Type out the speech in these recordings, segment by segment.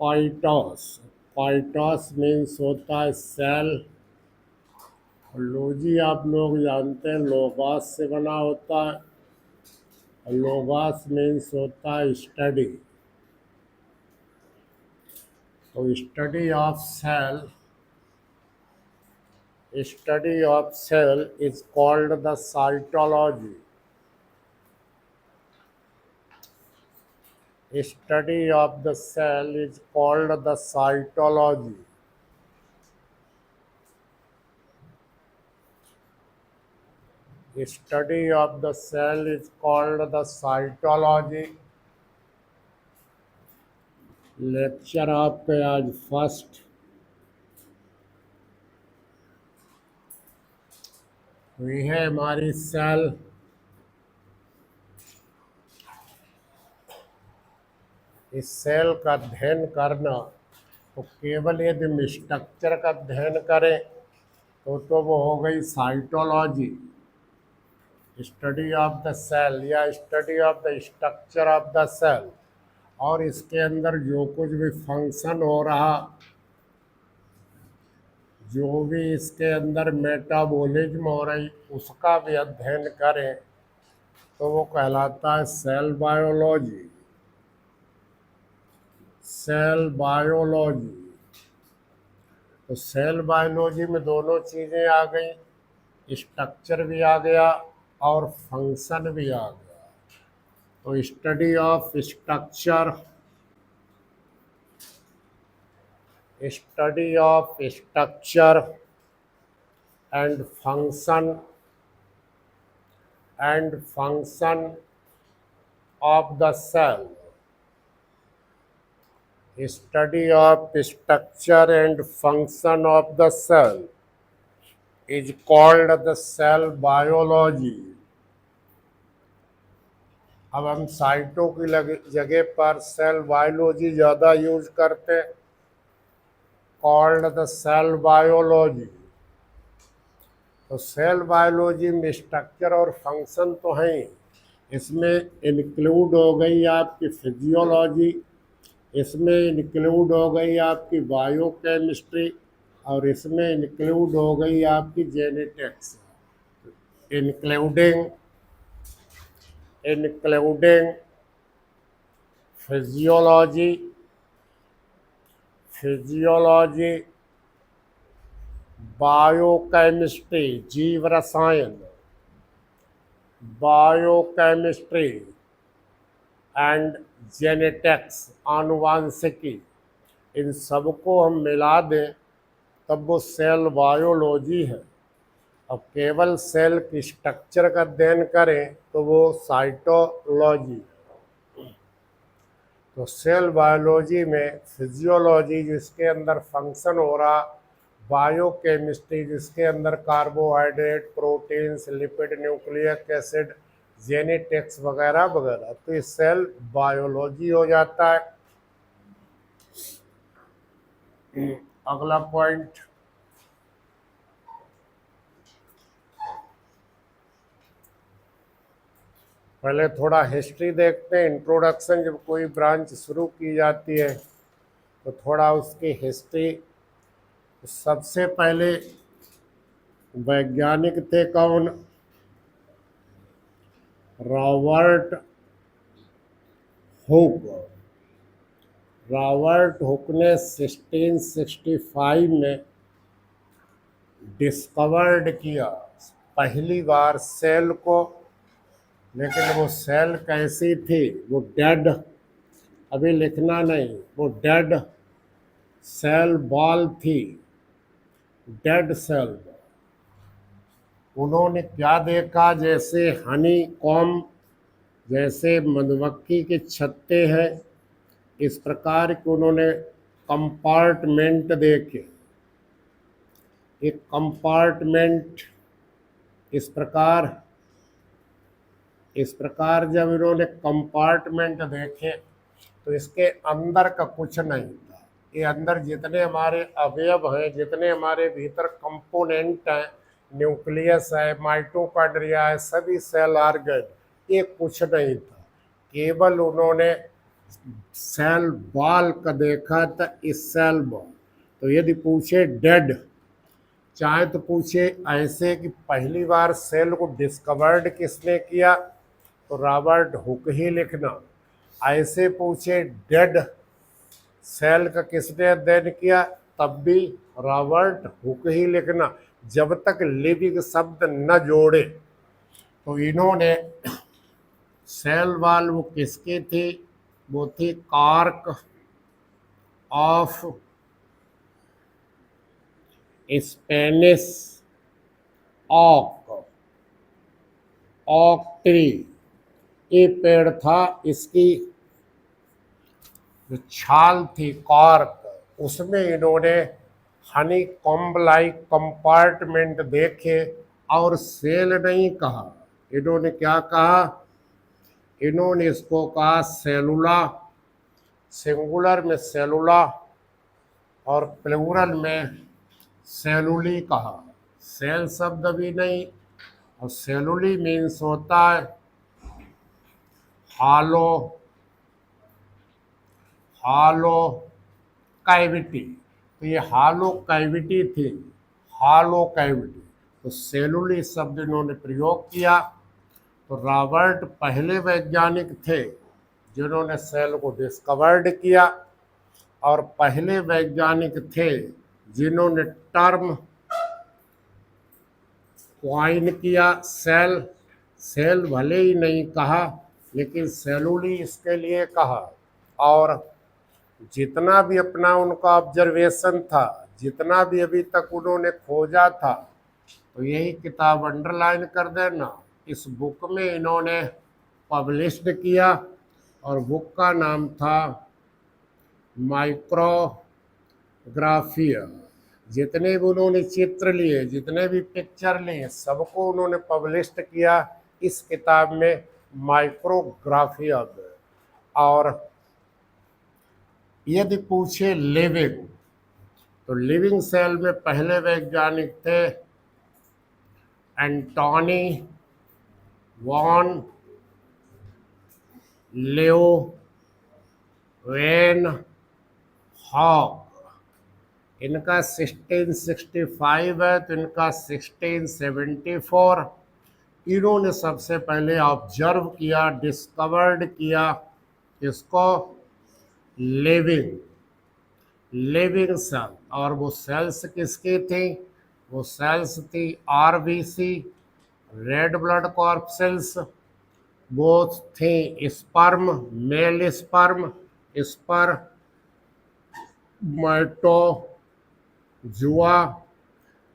पाइटॉस। पाइटॉस means होता है cell. लोजी आप लोग जानते हैं लोगोस से बना होता है। लोगोस मीन्स होता है स्टडी। तो study of cell is called the cytology. Study of the cell is called the cytology. Study of the cell is called the cytology. Lecture आपके आज फर्स्ट। हुई है हमारी सेल। इस सेल का अध्ययन करना तो केवल यदि हम स्ट्रक्चर का अध्ययन करें तो वो हो गई cytology. Study of the cell या study of the structure of the cell. और इसके अंदर जो कुछ भी फंक्शन हो रहा, जो भी इसके अंदर मेटाबॉलिज्म हो रही, उसका भी अध्ययन करें तो वो कहलाता है सेल बायोलॉजी। Cell biology. तो सेल बायोलॉजी में दोनों चीज़ें आ गई, स्ट्रक्चर भी आ गया और फंक्शन भी आ गया। तो study of structure, study of structure and function of the cell. Study of structure and function of the cell is called the cell biology. अब हम साइटों की जगह पर सेल बायोलॉजी ज़्यादा यूज करते हैं। Called the cell biology. तो सेल बायोलॉजी में स्ट्रक्चर और फंक्शन तो हैं, इसमें इंक्लूड हो गई आपकी फिजियोलॉजी, इसमें इंक्लूड हो गई आपकी बायोकेमिस्ट्री, और इसमें इंक्लूड हो गई आपकी जेनेटिक्स। इंक्लूडिंग फिजियोलॉजी, बायोकेमिस्ट्री जीव रसायन, बायोकेमिस्ट्री एंड जेनेटिक्स आनुवांशिकी, इन सबको हम मिला दें तब वो सेल बायोलॉजी है। अब केवल सेल की स्ट्रक्चर का अध्ययन करें तो वो साइटोलॉजी। तो सेल बायोलॉजी में फिजियोलॉजी जिसके अंदर फंक्शन हो रहा, बायोकेमिस्ट्री जिसके अंदर carbohydrate, proteins, lipid, nucleic acid, genetics वगैरह वगैरह, तो ये सेल बायोलॉजी हो जाता है। अगला पॉइंट, पहले थोड़ा हिस्ट्री देखते हैं। इंट्रोडक्शन, जब कोई ब्रांच शुरू की जाती है तो थोड़ा उसकी हिस्ट्री। सबसे पहले वैज्ञानिक थे कौन? Robert Hooke. रॉबर्ट हुक ने 1665 में डिस्कवर्ड किया पहली बार सेल को। लेकिन वो सेल कैसी थी? वो डेड, अभी लिखना नहीं, वो डेड सेल बॉल थी, डेड सेल। उन्होंने क्या देखा? जैसे हनी कॉम, जैसे मधुमक्खी के छत्ते हैं, इस प्रकार के उन्होंने कंपार्टमेंट देखे। एक कंपार्टमेंट इस प्रकार जब इन्होंने कंपार्टमेंट देखे तो इसके अंदर का कुछ नहीं था। ये अंदर जितने हमारे अवयव हैं, जितने हमारे भीतर कंपोनेंट हैं, न्यूक्लियस है, माइटोकॉन्ड्रिया है, सभी सेल ऑर्गन, ये कुछ नहीं था। केवल उन्होंने सेल वॉल का देखा था इस सेल वॉल। तो यदि पूछे डेड, चाहे तो पूछे ऐसे कि पहली बार सेल को डिस्कवर्ड किसने किया, तो रॉबर्ट हुक ही लिखना। ऐसे पूछे डेड सेल का किसने अध्ययन किया, तब भी रॉबर्ट हुक ही लिखना, जब तक लिविंग शब्द न जोड़े। तो इन्होंने सेल वॉल वो किसकी थी, वो थी कार्क ऑफ स्पेनिश ऑक, ऑक ट्री। ये पेड़ था, इसकी जो छाल थी कार्क, उसमें इन्होंने हनी कॉम्ब लाइक कंपार्टमेंट देखे और सेल नहीं कहा, इन्होंने क्या कहा, इन्होंने इसको कहा सेलुला, सिंगुलर में सेलुला और प्लूरल में सेलुली कहा। सेल शब्द भी नहीं, और सेलुली मीन्स होता है हालो, हालो कैविटी। तो ये हालो कैविटी थी, हालो कैविटी, तो सेलुली शब्द इन्होंने प्रयोग किया। तो रॉबर्ट पहले वैज्ञानिक थे जिन्होंने सेल को डिस्कवर्ड किया, और पहले वैज्ञानिक थे जिन्होंने टर्म क्वाइन किया सेल। सेल भले ही नहीं कहा, लेकिन सेलुली इसके लिए कहा। और जितना भी अपना उनका ऑब्जर्वेशन था, जितना भी अभी तक उन्होंने खोजा था, तो यही किताब अंडरलाइन कर देना। इस बुक में इन्होंने पब्लिश्ड किया, और बुक का नाम था माइक्रोग्राफिया। जितने भी उन्होंने चित्र लिए, जितने भी पिक्चर लिए, सबको उन्होंने पब्लिश्ड किया इस किताब में, माइक्रोग्राफिया में। और यदि पूछे लिविंग, तो लिविंग सेल में पहले वैज्ञानिक थे एंटोनी वॉन लेओवेन हॉक। इनका 1665 है, तो इनका 1674। इन्होंने सबसे पहले ऑब्जर्व किया, डिस्कवर्ड किया इसको, लिविंग, लिविंग सेल। और वो सेल्स किसकी थी, वो सेल्स थी आरबीसी, रेड ब्लड कॉर्पसेल्स। वो थी स्पर्म, मेल स्पर्म, स्पर्मेटोजुआ।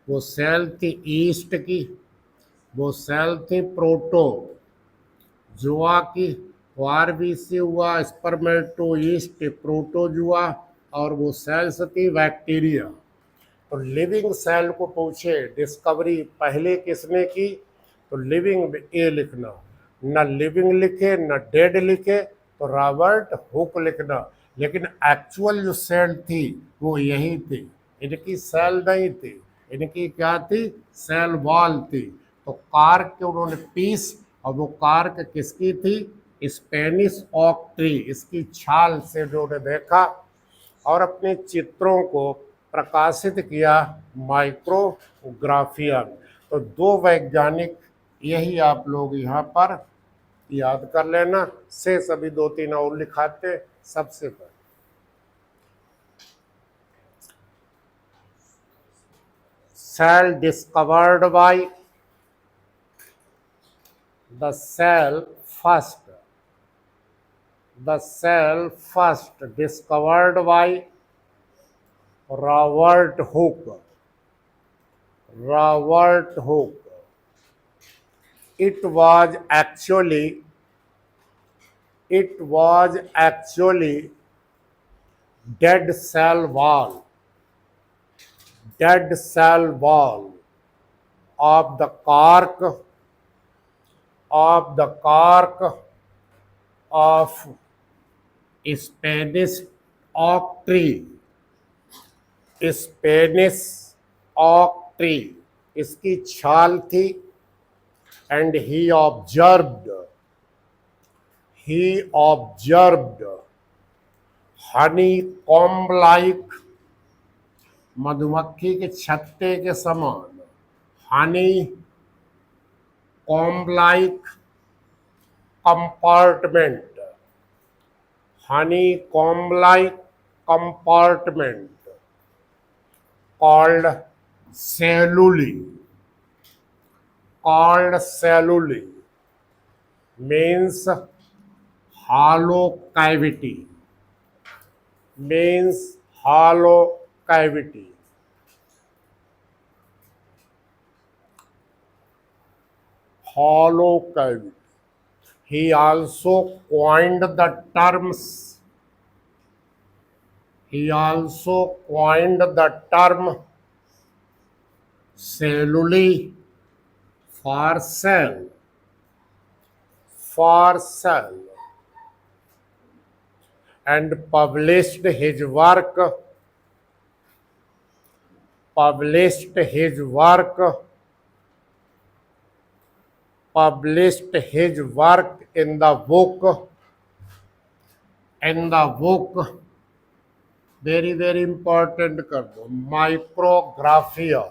वो सेल थी ईस्ट की, वो सेल थी प्रोटोजुआ की। वो आरबीसी हुआ, स्पर्मेटो ईस्ट, प्रोटोजुआ, और वो सेल्स थी बैक्टीरिया। तो लिविंग सेल को पूछे डिस्कवरी पहले किसने की, तो लिविंग ए लिखना, न लिविंग लिखे न डेड लिखे, तो रॉबर्ट हुक लिखना। लेकिन एक्चुअल जो सेल थी वो यही थी, इनकी सेल नहीं थी, इनकी क्या थी, सेल वॉल थी। तो कार्क के उन्होंने पीस, और वो कार्क किसकी थी, स्पेनिश ऑक ट्री, इसकी छाल से उन्होंने देखा और अपने चित्रों को प्रकाशित किया माइक्रोग्राफिया में। तो दो वैज्ञानिक, यही आप लोग यहाँ पर याद कर लेना, से सभी दो तीन और लिखाते। सबसे पहले cell discovered by the cell first, the cell first discovered by Robert Hooke. Robert Hooke. It was actually dead cell wall, dead cell wall of the cork of Spanish oak tree, Spanish ऑक tree, इसकी छाल थी। And he observed Honey comb like, मधुमक्खी के छत्ते के समान, Honey comb like compartment, Honey comb like compartment called celluli, called celluli means hollow cavity, means hollow cavity. Hollow cavity. He also coined the terms. He also coined the term celluli for cell, for cell, and published his work, published his work, published his work in the book, in the book, very important कर दो, Micrographia,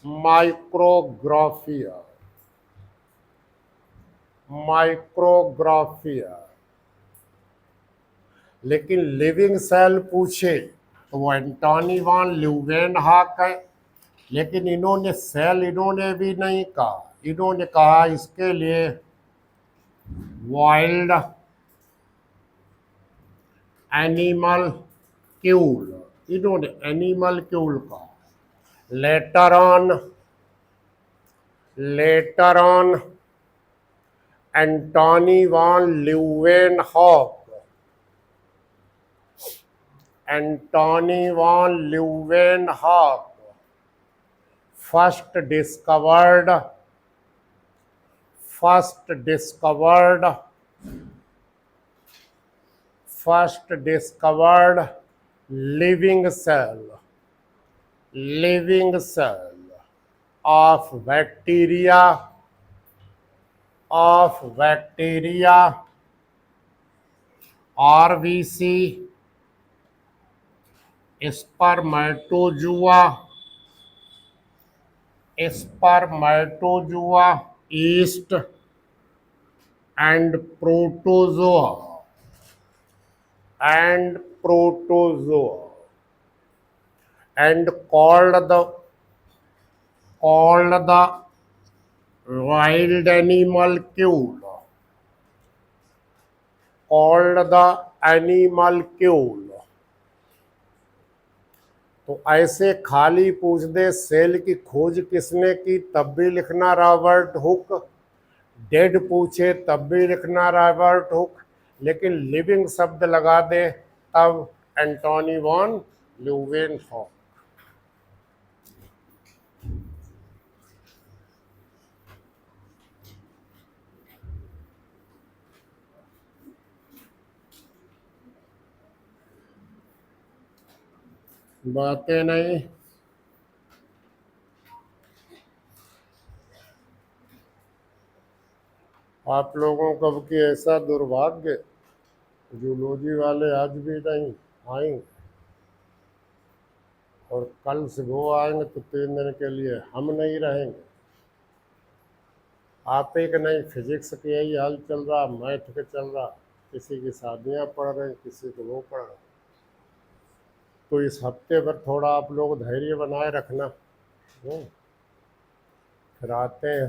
Micrographia, Micrographia. लेकिन living cell पूछे तो वो Antony van Leeuwenhoek है, लेकिन इन्होंने cell इन्होंने भी नहीं कहा, इन्होंने कहा इसके लिए वाइल्ड एनिमल क्यूल, इन्होंने एनिमल क्यूल कहा। Later on Antonie van Leeuwenhoek, Antonie van Leeuwenhoek first discovered living cell of bacteria, RBC, spermatozoa, yeast, and protozoa, and called the wild animal Kiul, called the animal Kiul. तो ऐसे खाली पूछ they sell की खोज किसने की तब भी लिखना रॉबर्ट हुक, डेड पूछे तब भी लिखना रॉबर्ट हुक, लेकिन लिविंग शब्द लगा दे तब एंटोनी वॉन ल्यूवेनहॉक। बातें नहीं, आप लोगों का कि ऐसा दुर्भाग्य जूलॉजी वाले आज भी नहीं आएंगे, और कल से वो आएंगे तो 3 दिन के लिए हम नहीं रहेंगे। आप एक नहीं, फिजिक्स के यही हाल चल रहा, मैथ के चल रहा, किसी की शादियां पढ़ रहे, किसी को वो पढ़ रहे। तो इस हफ्ते भर थोड़ा आप लोग धैर्य बनाए रखना, फिर आते हैं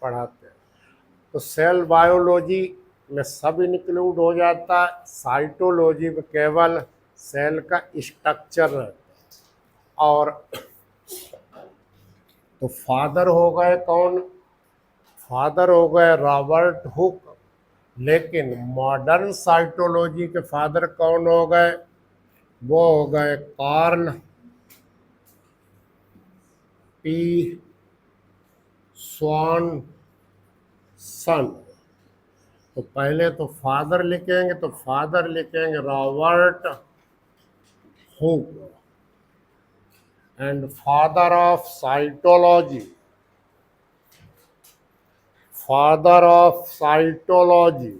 पढ़ाते हैं। तो सेल बायोलॉजी में सब इंक्लूड हो जाता है, साइटोलॉजी में केवल सेल का स्ट्रक्चर रहता है। और तो फादर हो गए कौन? फादर हो गए रॉबर्ट हुक, लेकिन मॉडर्न साइटोलॉजी के फादर कौन हो गए? वो हो गए कार्ल पी स्वानसन। तो पहले तो फादर लिखेंगे, तो फादर लिखेंगे Robert Hooke, and father of cytology, father of cytology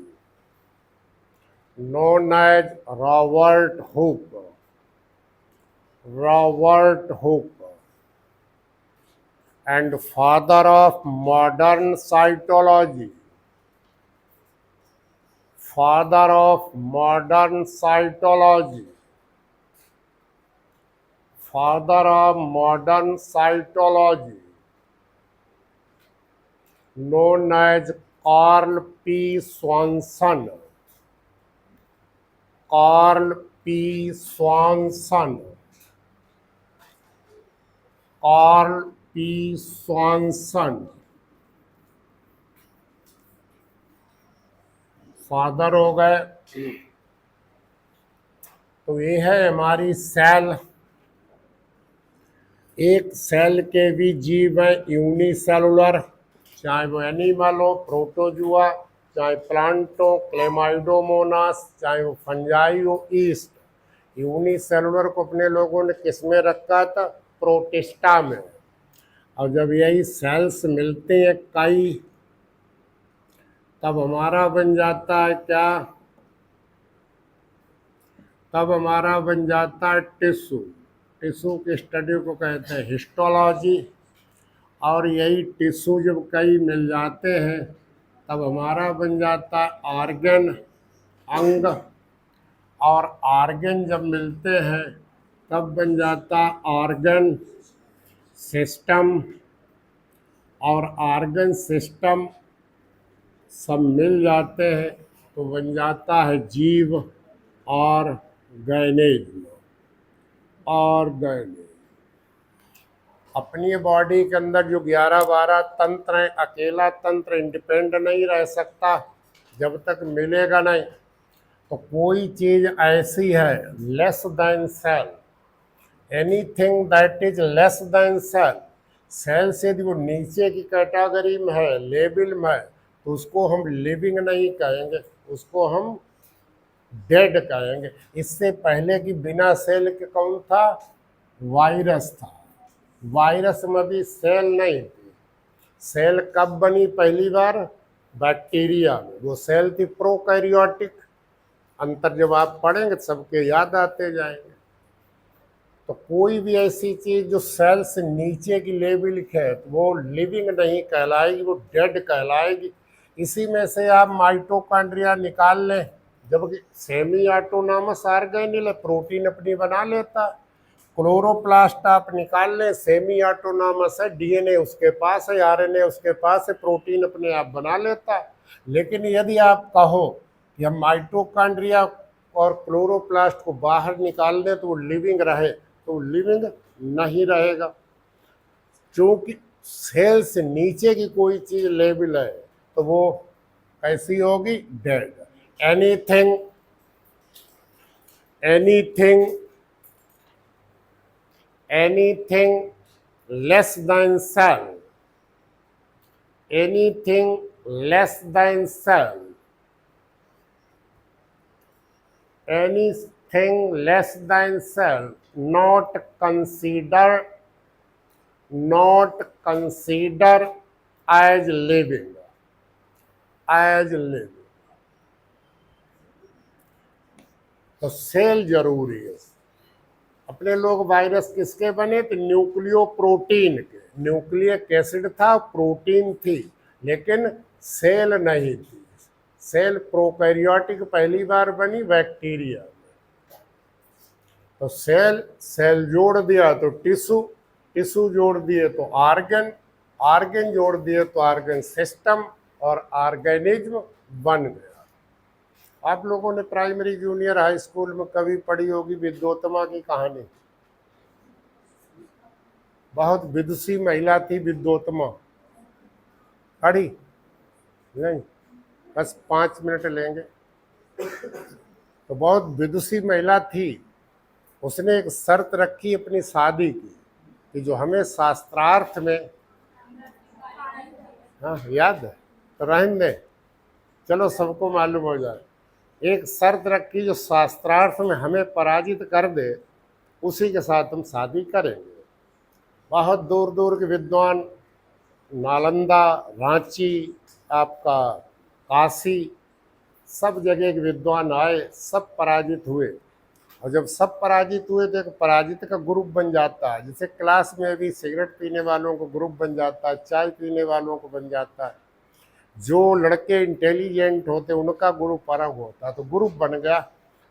known as Robert Hooke. Robert Hooke, and father of modern cytology. Father of modern cytology. Father of modern cytology, known as Carl P. Swanson. Carl P. Swanson. Carl P. Swanson, father हो गए। तो ये है हमारी cell. एक cell के भी जीव हैं यूनिसेलुलर, चाहे वो एनिमल हो, प्रोटोजुआ, चाहे प्लांट हो, क्लेमाइडोमोनास, चाहे वो फंजाई हो, ईस्ट। यूनिसेलुलर को अपने लोगों ने किस में रखा था? प्रोटिस्टा में। और जब यही सेल्स मिलते हैं कई, तब हमारा बन जाता है क्या? तब हमारा बन जाता है टिश्यू। टिश्यू की स्टडी को कहते हैं हिस्टोलॉजी। और यही टिश्यू जब कई मिल जाते हैं, तब हमारा बन जाता है ऑर्गन, अंग। और ऑर्गन जब मिलते हैं, तब बन जाता ऑर्गन सिस्टम। और ऑर्गन सिस्टम सब मिल जाते हैं तो बन जाता है जीव और गैनेज। और गैनेज अपनी बॉडी के अंदर जो 11-12 तंत्र हैं, अकेला तंत्र इंडिपेंडेंट नहीं रह सकता जब तक मिलेगा नहीं। तो कोई चीज ऐसी है less than cell, anything that is less than cell, cell से यदि वो नीचे की कैटेगरी में है, लेवल में है, तो उसको हम लिविंग नहीं कहेंगे, उसको हम डेड कहेंगे। इससे पहले कि बिना सेल के कौन था? वायरस था। वायरस में भी सेल नहीं थी। सेल कब बनी पहली बार? बैक्टीरिया में। वो सेल थी प्रोकैरियोटिक। अंतर जब आप पढ़ेंगे सबके याद आते जाएंगे। तो कोई भी ऐसी चीज जो सेल से नीचे की लेवल की है, तो वो लिविंग नहीं कहलाएगी, वो डेड कहलाएगी। इसी में से आप माइटोकॉन्ड्रिया निकाल लें, जबकि सेमी ऑटोनॉमस ऑर्गेनेल है, प्रोटीन अपनी बना लेता। क्लोरोप्लास्ट आप निकाल लें, सेमी ऑटोनॉमस है, डीएनए उसके पास है, आरएनए उसके पास है, प्रोटीन अपने आप बना लेता। लेकिन यदि आप कहो कि हम माइटोकॉन्ड्रिया और क्लोरोप्लास्ट को बाहर निकाल दें तो वो लिविंग रहे, तो लिविंग नहीं रहेगा। क्योंकि सेल से नीचे की कोई चीज लेवल है तो वो कैसी होगी? Dead. Anything anything anything less than cell, anything less than cell, anything less than cell, not considered as living, as living। तो सेल जरूरी है। अपने लोग वायरस किसके बने थे? न्यूक्लियो प्रोटीन के। न्यूक्लिक एसिड था, प्रोटीन थी, लेकिन सेल नहीं थी। सेल प्रोकैरियोटिक पहली बार बनी बैक्टीरिया में। तो सेल जोड़ दिया तो टिश्यू, टिश्यू जोड़ दिए तो ऑर्गन, ऑर्गन जोड़ दिए तो ऑर्गन सिस्टम, और ऑर्गेनिज्म बन गया। आप लोगों ने प्राइमरी जूनियर हाई स्कूल में कभी पढ़ी होगी विद्योत्तमा की कहानी। बहुत विदुषी महिला थी विद्योत्तमा, पढ़ी नहीं? बस 5 मिनट लेंगे। तो बहुत विदुषी महिला थी। उसने एक शर्त रखी अपनी शादी की कि जो हमें शास्त्रार्थ में, हाँ याद है तो रहने दे, चलो सबको मालूम हो जाए। एक शर्त रखी जो शास्त्रार्थ में हमें पराजित कर दे, उसी के साथ हम शादी करेंगे। बहुत दूर दूर के विद्वान, नालंदा, रांची, आपका काशी, सब जगह के विद्वान आए, सब पराजित हुए। और जब सब पराजित हुए तो एक पराजित का ग्रुप बन जाता है। जैसे क्लास में भी सिगरेट पीने वालों को ग्रुप बन जाता है, चाय पीने वालों को बन जाता है। जो लड़के इंटेलिजेंट होते उनका ग्रुप अलग होता है, तो ग्रुप बन गया।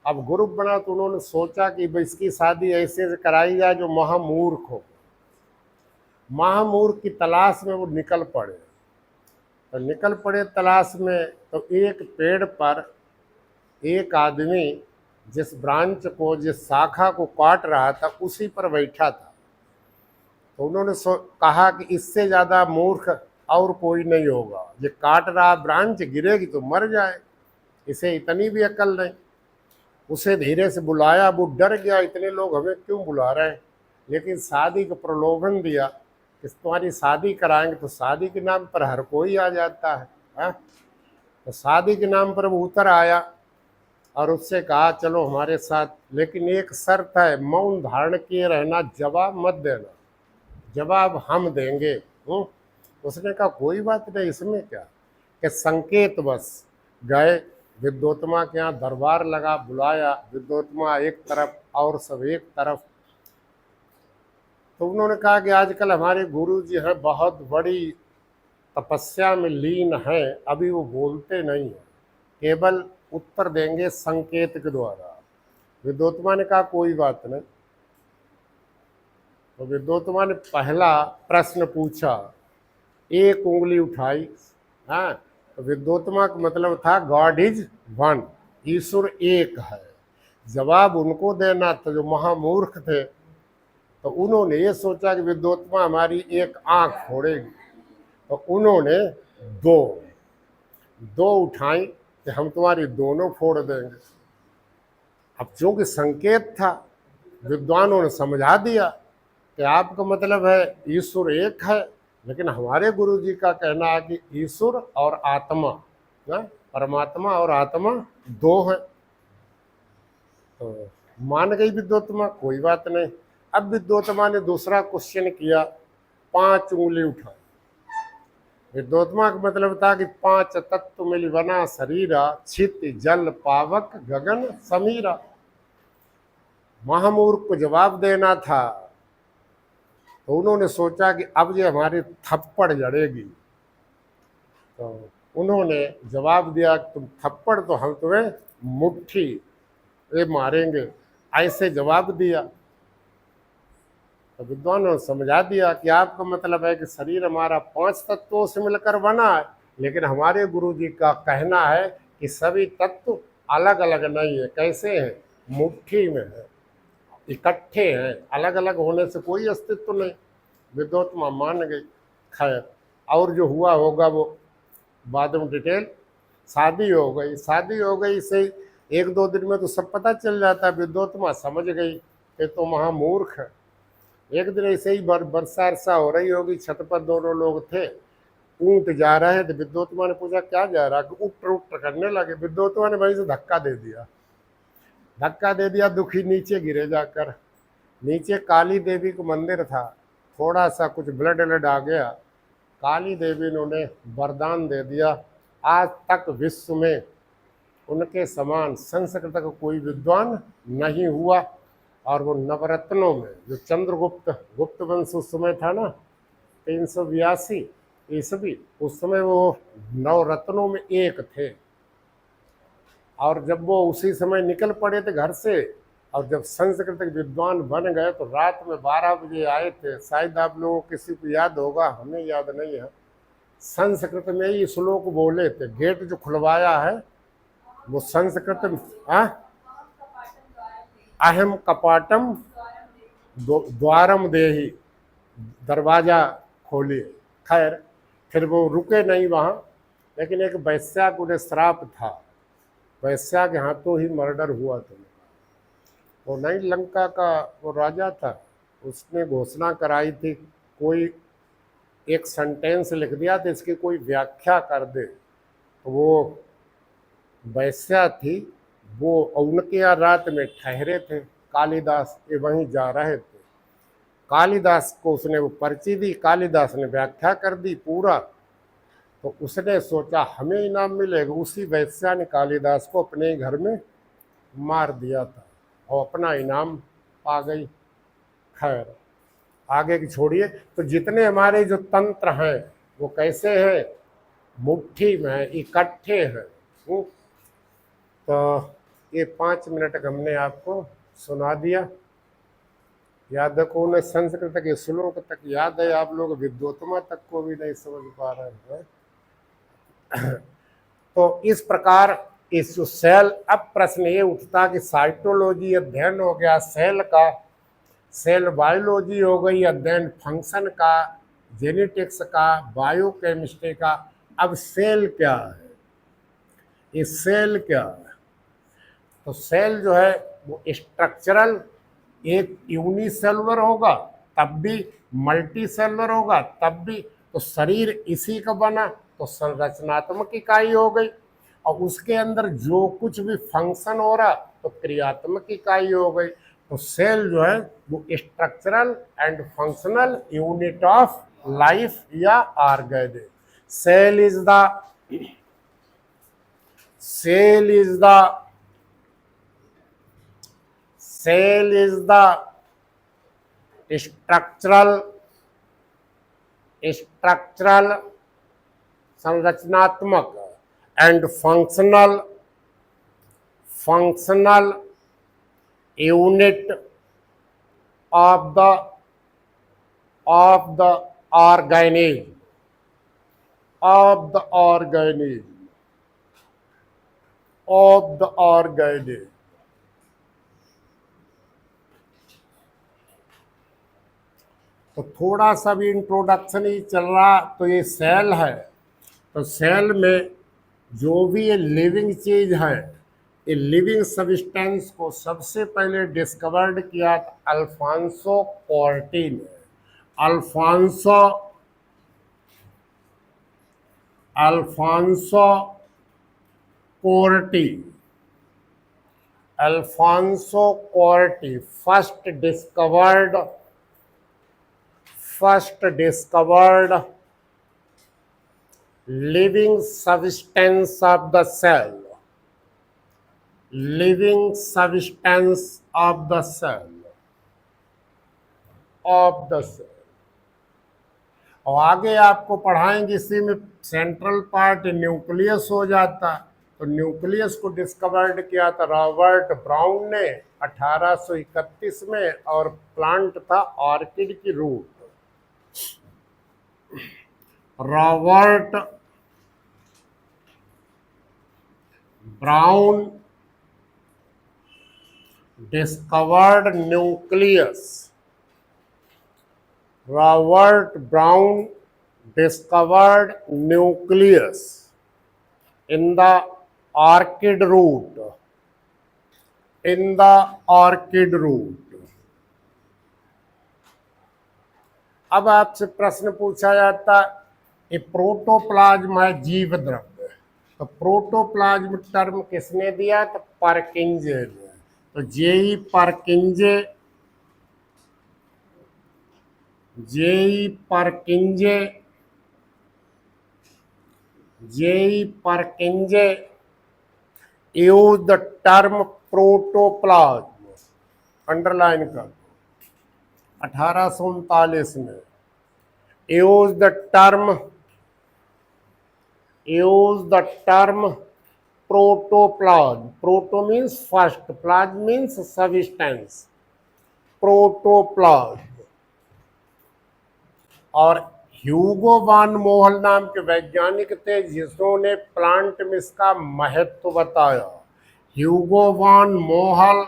अब ग्रुप बना तो उन्होंने सोचा कि भाई इसकी शादी ऐसे से कराई जाए जो महामूर्ख हो। महामूर्ख की तलाश में वो निकल पड़े। तो निकल पड़े तलाश में, तो एक पेड़ पर एक आदमी जिस ब्रांच को, जिस शाखा को काट रहा था, उसी पर बैठा था। तो उन्होंने कहा कि इससे ज़्यादा मूर्ख और कोई नहीं होगा। ये काट रहा ब्रांच गिरेगी तो मर जाए, इसे इतनी भी अकल नहीं। उसे धीरे से बुलाया, वो डर गया, इतने लोग हमें क्यों बुला रहे हैं। लेकिन शादी का प्रलोभन दिया कि तुम्हारी शादी कराएंगे। तो शादी के नाम पर हर कोई आ जाता है, हा? तो शादी के नाम पर वो उतर आया और उससे कहा चलो हमारे साथ, लेकिन एक शर्त है, मौन धारण किए रहना, जवाब मत देना, जवाब हम देंगे। उसने कहा कोई बात नहीं, इसमें क्या। कि संकेत बस गए विद्योत्मा के यहाँ, दरबार लगा, बुलाया, विद्योत्मा एक तरफ और सब एक तरफ। तो उन्होंने कहा कि आजकल हमारे गुरु जी हैं, बहुत बड़ी तपस्या में लीन है, अभी वो बोलते नहीं है, केवल उत्तर देंगे संकेत के द्वारा। विद्योत्मा ने कहा कोई बात नहीं। तो विद्योत्मा ने पहला प्रश्न पूछा, एक उंगली उठाई। हाँ, तो विद्योत्मा का मतलब था गॉड इज वन, ईश्वर एक है। जवाब उनको देना था जो महामूर्ख थे। तो उन्होंने ये सोचा कि विद्योत्मा हमारी एक आंख फोड़ेगी, तो उन्होंने दो उठाई कि हम तुम्हारी दोनों फोड़ देंगे। अब चूंकि संकेत था, विद्वानों ने समझा दिया कि आपका मतलब है ईश्वर एक है, लेकिन हमारे गुरु जी का कहना है कि ईश्वर और आत्मा, परमात्मा और आत्मा दो हैं। तो मान गई विद्योत्मा, कोई बात नहीं। अब विद्योत्मा ने दूसरा क्वेश्चन किया, 5 उंगली उठाई। विद्योत्मा का मतलब था कि 5 तत्व मिल बना शरीरा, छित जल पावक गगन समीरा। महामूर्ख को जवाब देना था। तो उन्होंने सोचा कि अब ये हमारी थप्पड़ जड़ेगी। तो उन्होंने जवाब दिया कि तुम थप्पड़ तो हम तुम्हें मुट्ठी ये मारेंगे, ऐसे जवाब दिया। तो विद्वानों ने समझा दिया कि आपका मतलब है कि शरीर हमारा 5 तत्वों से मिलकर बना है, लेकिन हमारे गुरु जी का कहना है कि सभी तत्व अलग अलग नहीं है। कैसे हैं? मुट्ठी में है, इकट्ठे हैं, अलग अलग होने से कोई अस्तित्व नहीं। विद्योत्मा मान गई। खैर, और जो हुआ होगा वो बाद में डिटेल। शादी हो गई, शादी हो गई से 1-2 दिन में तो सब पता चल जाता है। विद्योत्मा समझ गई कि तो महामूर्ख है। एक दिन ऐसे ही वर्षा वर्षा हो रही होगी, छत पर दोनों लोग थे, ऊंट जा रहे हैं। तो विद्योत्मा ने पूछा क्या जा रहा है, उठ उठ करने लगे। विद्योत्मा ने वहीं से धक्का दे दिया, दुखी नीचे गिरे जाकर। नीचे काली देवी को मंदिर था, थोड़ा सा कुछ ब्लड व्लड आ गया। काली देवी ने उन्हें वरदान दे दिया, आज तक विश्व में उनके समान संस्कृत का कोई विद्वान नहीं हुआ। और वो नवरत्नों में, जो गुप्त वंश उस समय था ना, 382 ईस्वी, उस समय वो नवरत्नों में एक थे। और जब वो उसी समय निकल पड़े थे घर से, और जब संस्कृत के विद्वान बन गए तो रात में 12 बजे आए थे। शायद आप लोगों को किसी को याद होगा, हमें याद नहीं है। संस्कृत में ही श्लोक बोले थे। गेट जो खुलवाया है वो संस्कृत में, अहम कपाटम द्वारम देहि, दरवाजा खोलिए। खैर, फिर वो रुके नहीं वहाँ, लेकिन एक वैश्या को उन्हें श्राप था, वैश्या के हाथों ही मर्डर हुआ था। वो नहीं, लंका का वो राजा था, उसने घोषणा कराई थी, कोई एक सेंटेंस लिख दिया था, इसकी कोई व्याख्या कर दे। तो वो वैश्या थी, वो उनके यहाँ रात में ठहरे थे। कालिदास ये वहीं जा रहे थे। कालिदास को उसने वो पर्ची दी, कालिदास ने व्याख्या कर दी पूरा। तो उसने सोचा हमें इनाम मिलेगा, उसी वैश्या ने कालिदास को अपने ही घर में मार दिया था और अपना इनाम पा गई। खैर आगे की छोड़िए। तो जितने हमारे जो तंत्र हैं वो कैसे हैं, मुट्ठी में है, इकट्ठे हैं। तो ये 5 मिनट हमने आपको सुना दिया। यादकों ने संस्कृत के श्लोक तक याद है, आप लोग विद्वत्मा तक को भी नहीं समझ पा रहे हैं। तो इस प्रकार इस जो सेल, अब प्रश्न ये उठता कि साइटोलॉजी अध्ययन हो गया सेल का, सेल बायोलॉजी हो गई अध्ययन फंक्शन का, जेनेटिक्स का, बायोकेमिस्ट्री का, अब सेल क्या है, ये सेल क्या है। तो सेल जो है वो स्ट्रक्चरल, एक यूनिसेलुलर होगा तब भी, मल्टी सेलुलर होगा तब भी। तो शरीर इसी का बना, तो संरचनात्मक इकाई हो गई, और उसके अंदर जो कुछ भी फंक्शन हो रहा तो क्रियात्मक इकाई हो गई। तो सेल जो है वो structural and functional unit of life या organism. Cell is the cell is the cell is the structural संरचनात्मक and functional unit of the organism तो थोड़ा सा भी इंट्रोडक्शन ही चल रहा। तो ये सेल है, तो सेल में जो भी ये लिविंग चीज है, ये लिविंग सब्सटेंस को सबसे पहले डिस्कवर्ड किया था अल्फांसो कोर्टी ने। Alfonso Corti first discovered living substance of the cell, और आगे आपको पढ़ाएंगे इसी में सेंट्रल पार्ट न्यूक्लियस हो जाता। तो न्यूक्लियस को डिस्कवर्ड किया था रॉबर्ट ब्राउन ने 1831 में, और प्लांट था ऑर्किड की root. Robert Brown discovered nucleus. Robert Brown discovered nucleus in the orchid root. अब आपसे प्रश्न पूछा जाता ये प्रोटोप्लाज्म है जीव द्रव्य, तो प्रोटोप्लाज्म टर्म किसने दिया, तो परकिंजे ने। तो J E Purkinje use the term protoplasm, underline कर 1839 में use the term protoplasm. Proto means first, plasm means substance, protoplasm. और ह्यूगो वान मोहल नाम के वैज्ञानिक थे जिन्होंने प्लांट में इसका महत्व बताया। ह्यूगो वान मोहल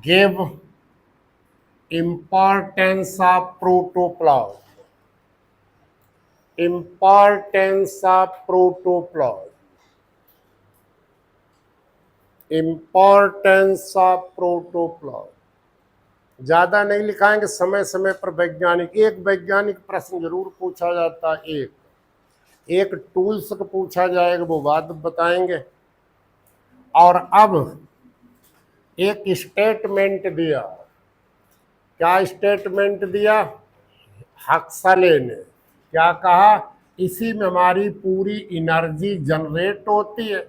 gave importance of protoplasm. ज्यादा नहीं लिखाएंगे, समय समय पर वैज्ञानिक, एक वैज्ञानिक प्रश्न जरूर पूछा जाता है, एक टूल्स का पूछा जाएगा, वो बात बताएंगे। और अब एक स्टेटमेंट दिया। क्या स्टेटमेंट दिया? हक्सले ने क्या कहा? इसी में हमारी पूरी एनर्जी जनरेट होती है।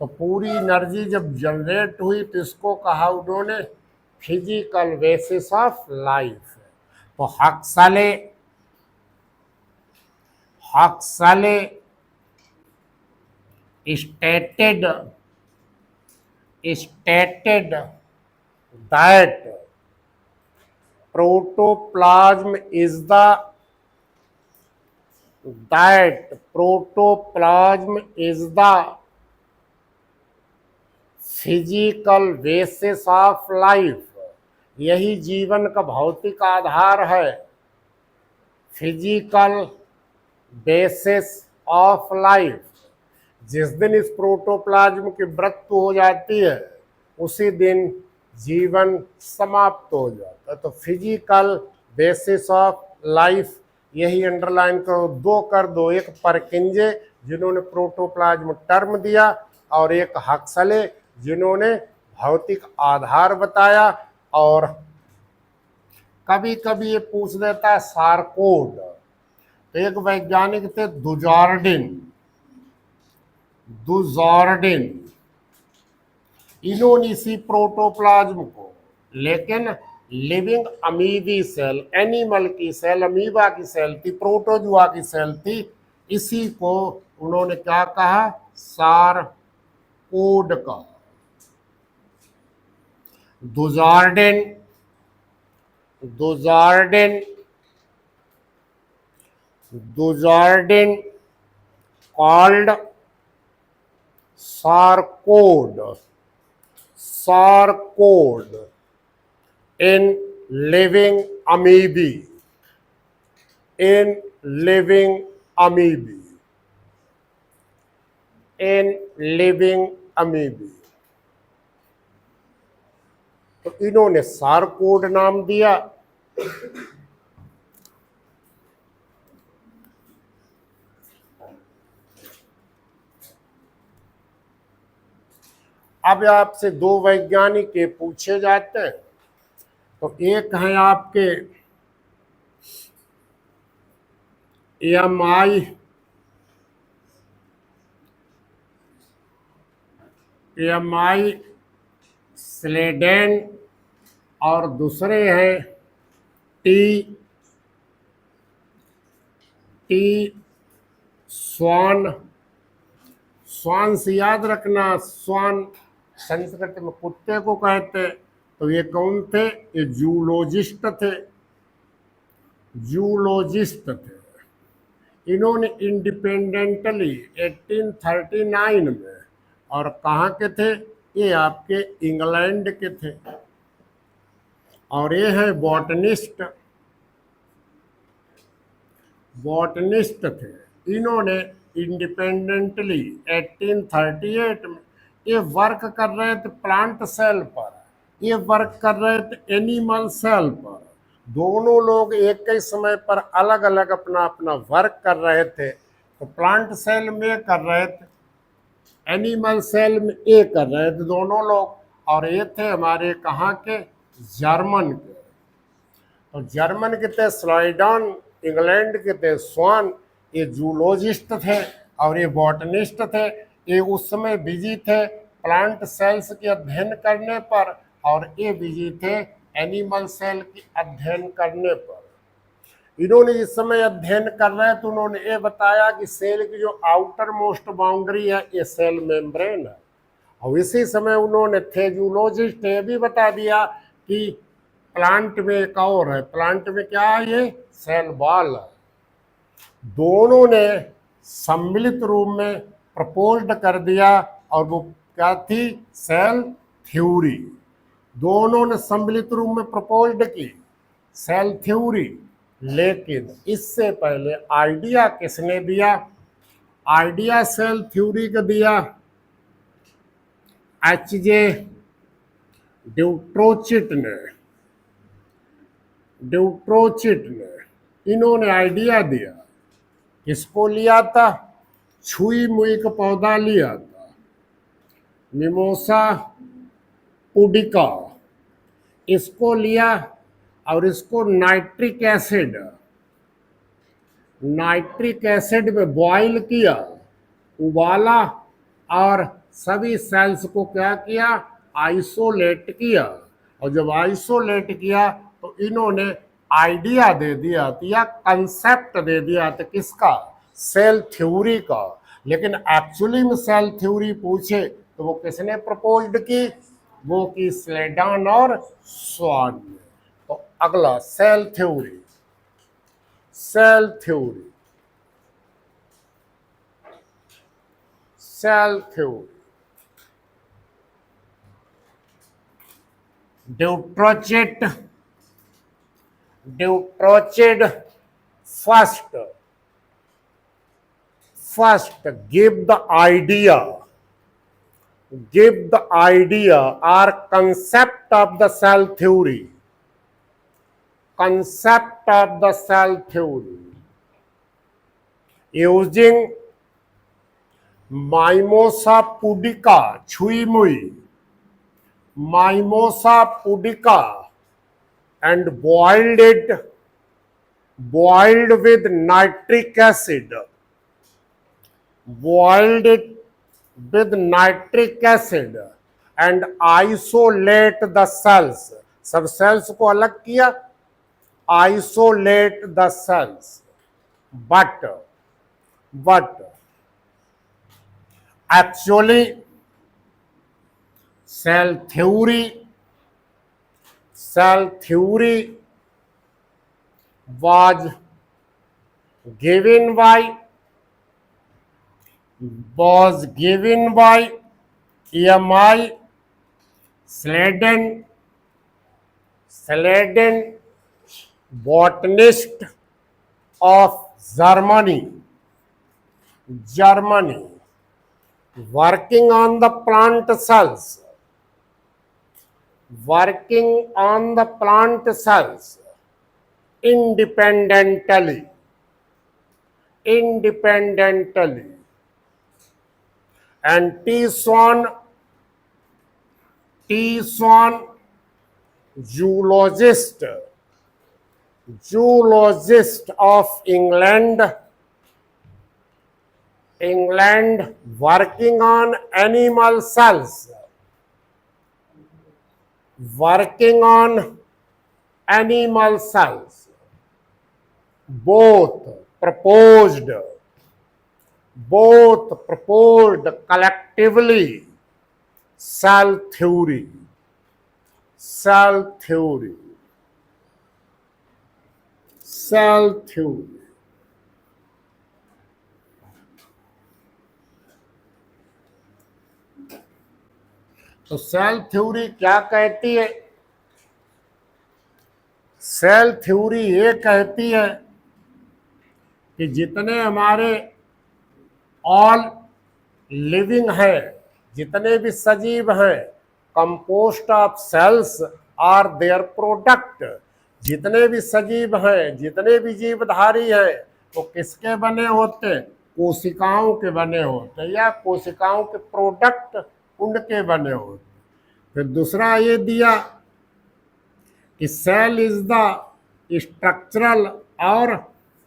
तो पूरी एनर्जी जब जनरेट हुई तो इसको कहा उन्होंने फिजिकल बेसिस ऑफ लाइफ। तो Huxley Huxley stated stated that protoplasm is the physical basis of life. यही जीवन का भौतिक आधार है। Physical basis of life. जिस दिन इस प्रोटोप्लाज्म की मृत्यु हो जाती है उसी दिन जीवन समाप्त हो जाता है। तो फिजिकल बेसिस ऑफ लाइफ, यही अंडरलाइन करो, दो कर दो। एक परकिंजे जिन्होंने प्रोटोप्लाज्म टर्म दिया और एक हक्सले जिन्होंने भौतिक आधार बताया। और कभी कभी ये पूछ देता है सारकोड। तो एक वैज्ञानिक थे दुजॉर्डिन, इन्होंने इसी प्रोटोप्लाज्म को, लेकिन लिविंग अमीबी सेल, एनिमल की सेल, अमीबा की सेल थी, प्रोटोजुआ की सेल थी, इसी को उन्होंने क्या कहा? सारकोड का। दुजॉर्डिन called sarcode in living amoeba, तो इन्होंने सारकोड नाम दिया। अब आपसे दो वैज्ञानिक के पूछे जाते हैं। तो एक है आपके एएमआई स्लेडेन और दूसरे हैं टी स्वान। स्वान से याद रखना, स्वान संस्कृत में कुत्ते को कहते। तो ये कौन थे? ये जूलॉजिस्ट थे। इन्होंने इंडिपेंडेंटली 1839 में, और कहाँ के थे? ये आपके इंग्लैंड के थे। और ये है बॉटनिस्ट थे। इन्होंने इंडिपेंडेंटली 1838 में ये वर्क कर रहे थे प्लांट सेल पर, ये वर्क कर रहे थे एनिमल सेल पर। दोनों लोग एक ही समय पर अलग अलग अपना अपना वर्क कर रहे थे। तो प्लांट सेल में कर रहे थे, एनिमल सेल में ये कर रहे थे दोनों लोग। और ये थे हमारे कहाँ के? जर्मन के। तो जर्मन के थे स्लाइडन, इंग्लैंड के थे स्वान। ये जूलॉजिस्ट थे और ये बॉटनिस्ट थे। ये उस समय बिजी थे प्लांट सेल्स के अध्ययन करने पर, और ये बिजी थे एनिमल सेल की अध्ययन करने पर। इन्होंने इस समय अध्ययन कर रहे हैं तो उन्होंने ये बताया कि सेल की जो आउटर मोस्ट बाउंड्री है ये सेल मेम्ब्रेन है। और इसी समय उन्होंने थे जूलॉजिस्ट, ये भी बता दिया कि प्लांट में एक और है, प्लांट में क्या है? ये सेल वॉल है। दोनों ने सम्मिलित रूप में प्रपोज्ड कर दिया, और वो क्या थी? Cell theory. दोनों ने सम्मिलित रूप में प्रपोज्ड की सेल थ्योरी। लेकिन इससे पहले आइडिया किसने दिया? आइडिया सेल थ्योरी का दिया एच.जे. ड्यूट्रोचिट ने। इन्होंने आइडिया दिया। किसको लिया था? छुई मुई का पौधा लिया था, मिमोसा पुडिका, इसको लिया और इसको नाइट्रिक एसिड में बॉईल किया, उबाला, और सभी सेल्स को क्या किया, आइसोलेट किया। और जब आइसोलेट किया तो इन्होंने आइडिया दे दिया या कंसेप्ट दे दिया था किसका, सेल थ्योरी का। लेकिन एक्चुअली में सेल थ्योरी पूछे तो वो किसने प्रपोज्ड की, वो की स्लेडन और स्वान ने। तो अगला cell theory, cell theory, cell theory. Deutrochid first give the idea or concept of the cell theory, using Mimosa pudica, Mimosa pudica, and boiled with nitric acid, and isolate the cells, सब sales को अलग किया, isolate the cells, but actually cell theory was given by E.M.I. Sladen, botanist of Germany, working on the plant cells, independently, and T. Swan, zoologist of England, working on animal cells, both proposed collectively cell theory. तो cell theory क्या कहती है? Cell theory ये कहती है कि जितने हमारे ऑल लिविंग है, जितने भी सजीव हैं, composed of cells are their product. जितने भी सजीव हैं, जितने भी जीवधारी हैं, वो किसके बने होते? कोशिकाओं के बने होते, या कोशिकाओं के प्रोडक्ट उनके बने होते। फिर दूसरा ये दिया कि सेल इज द स्ट्रक्चरल और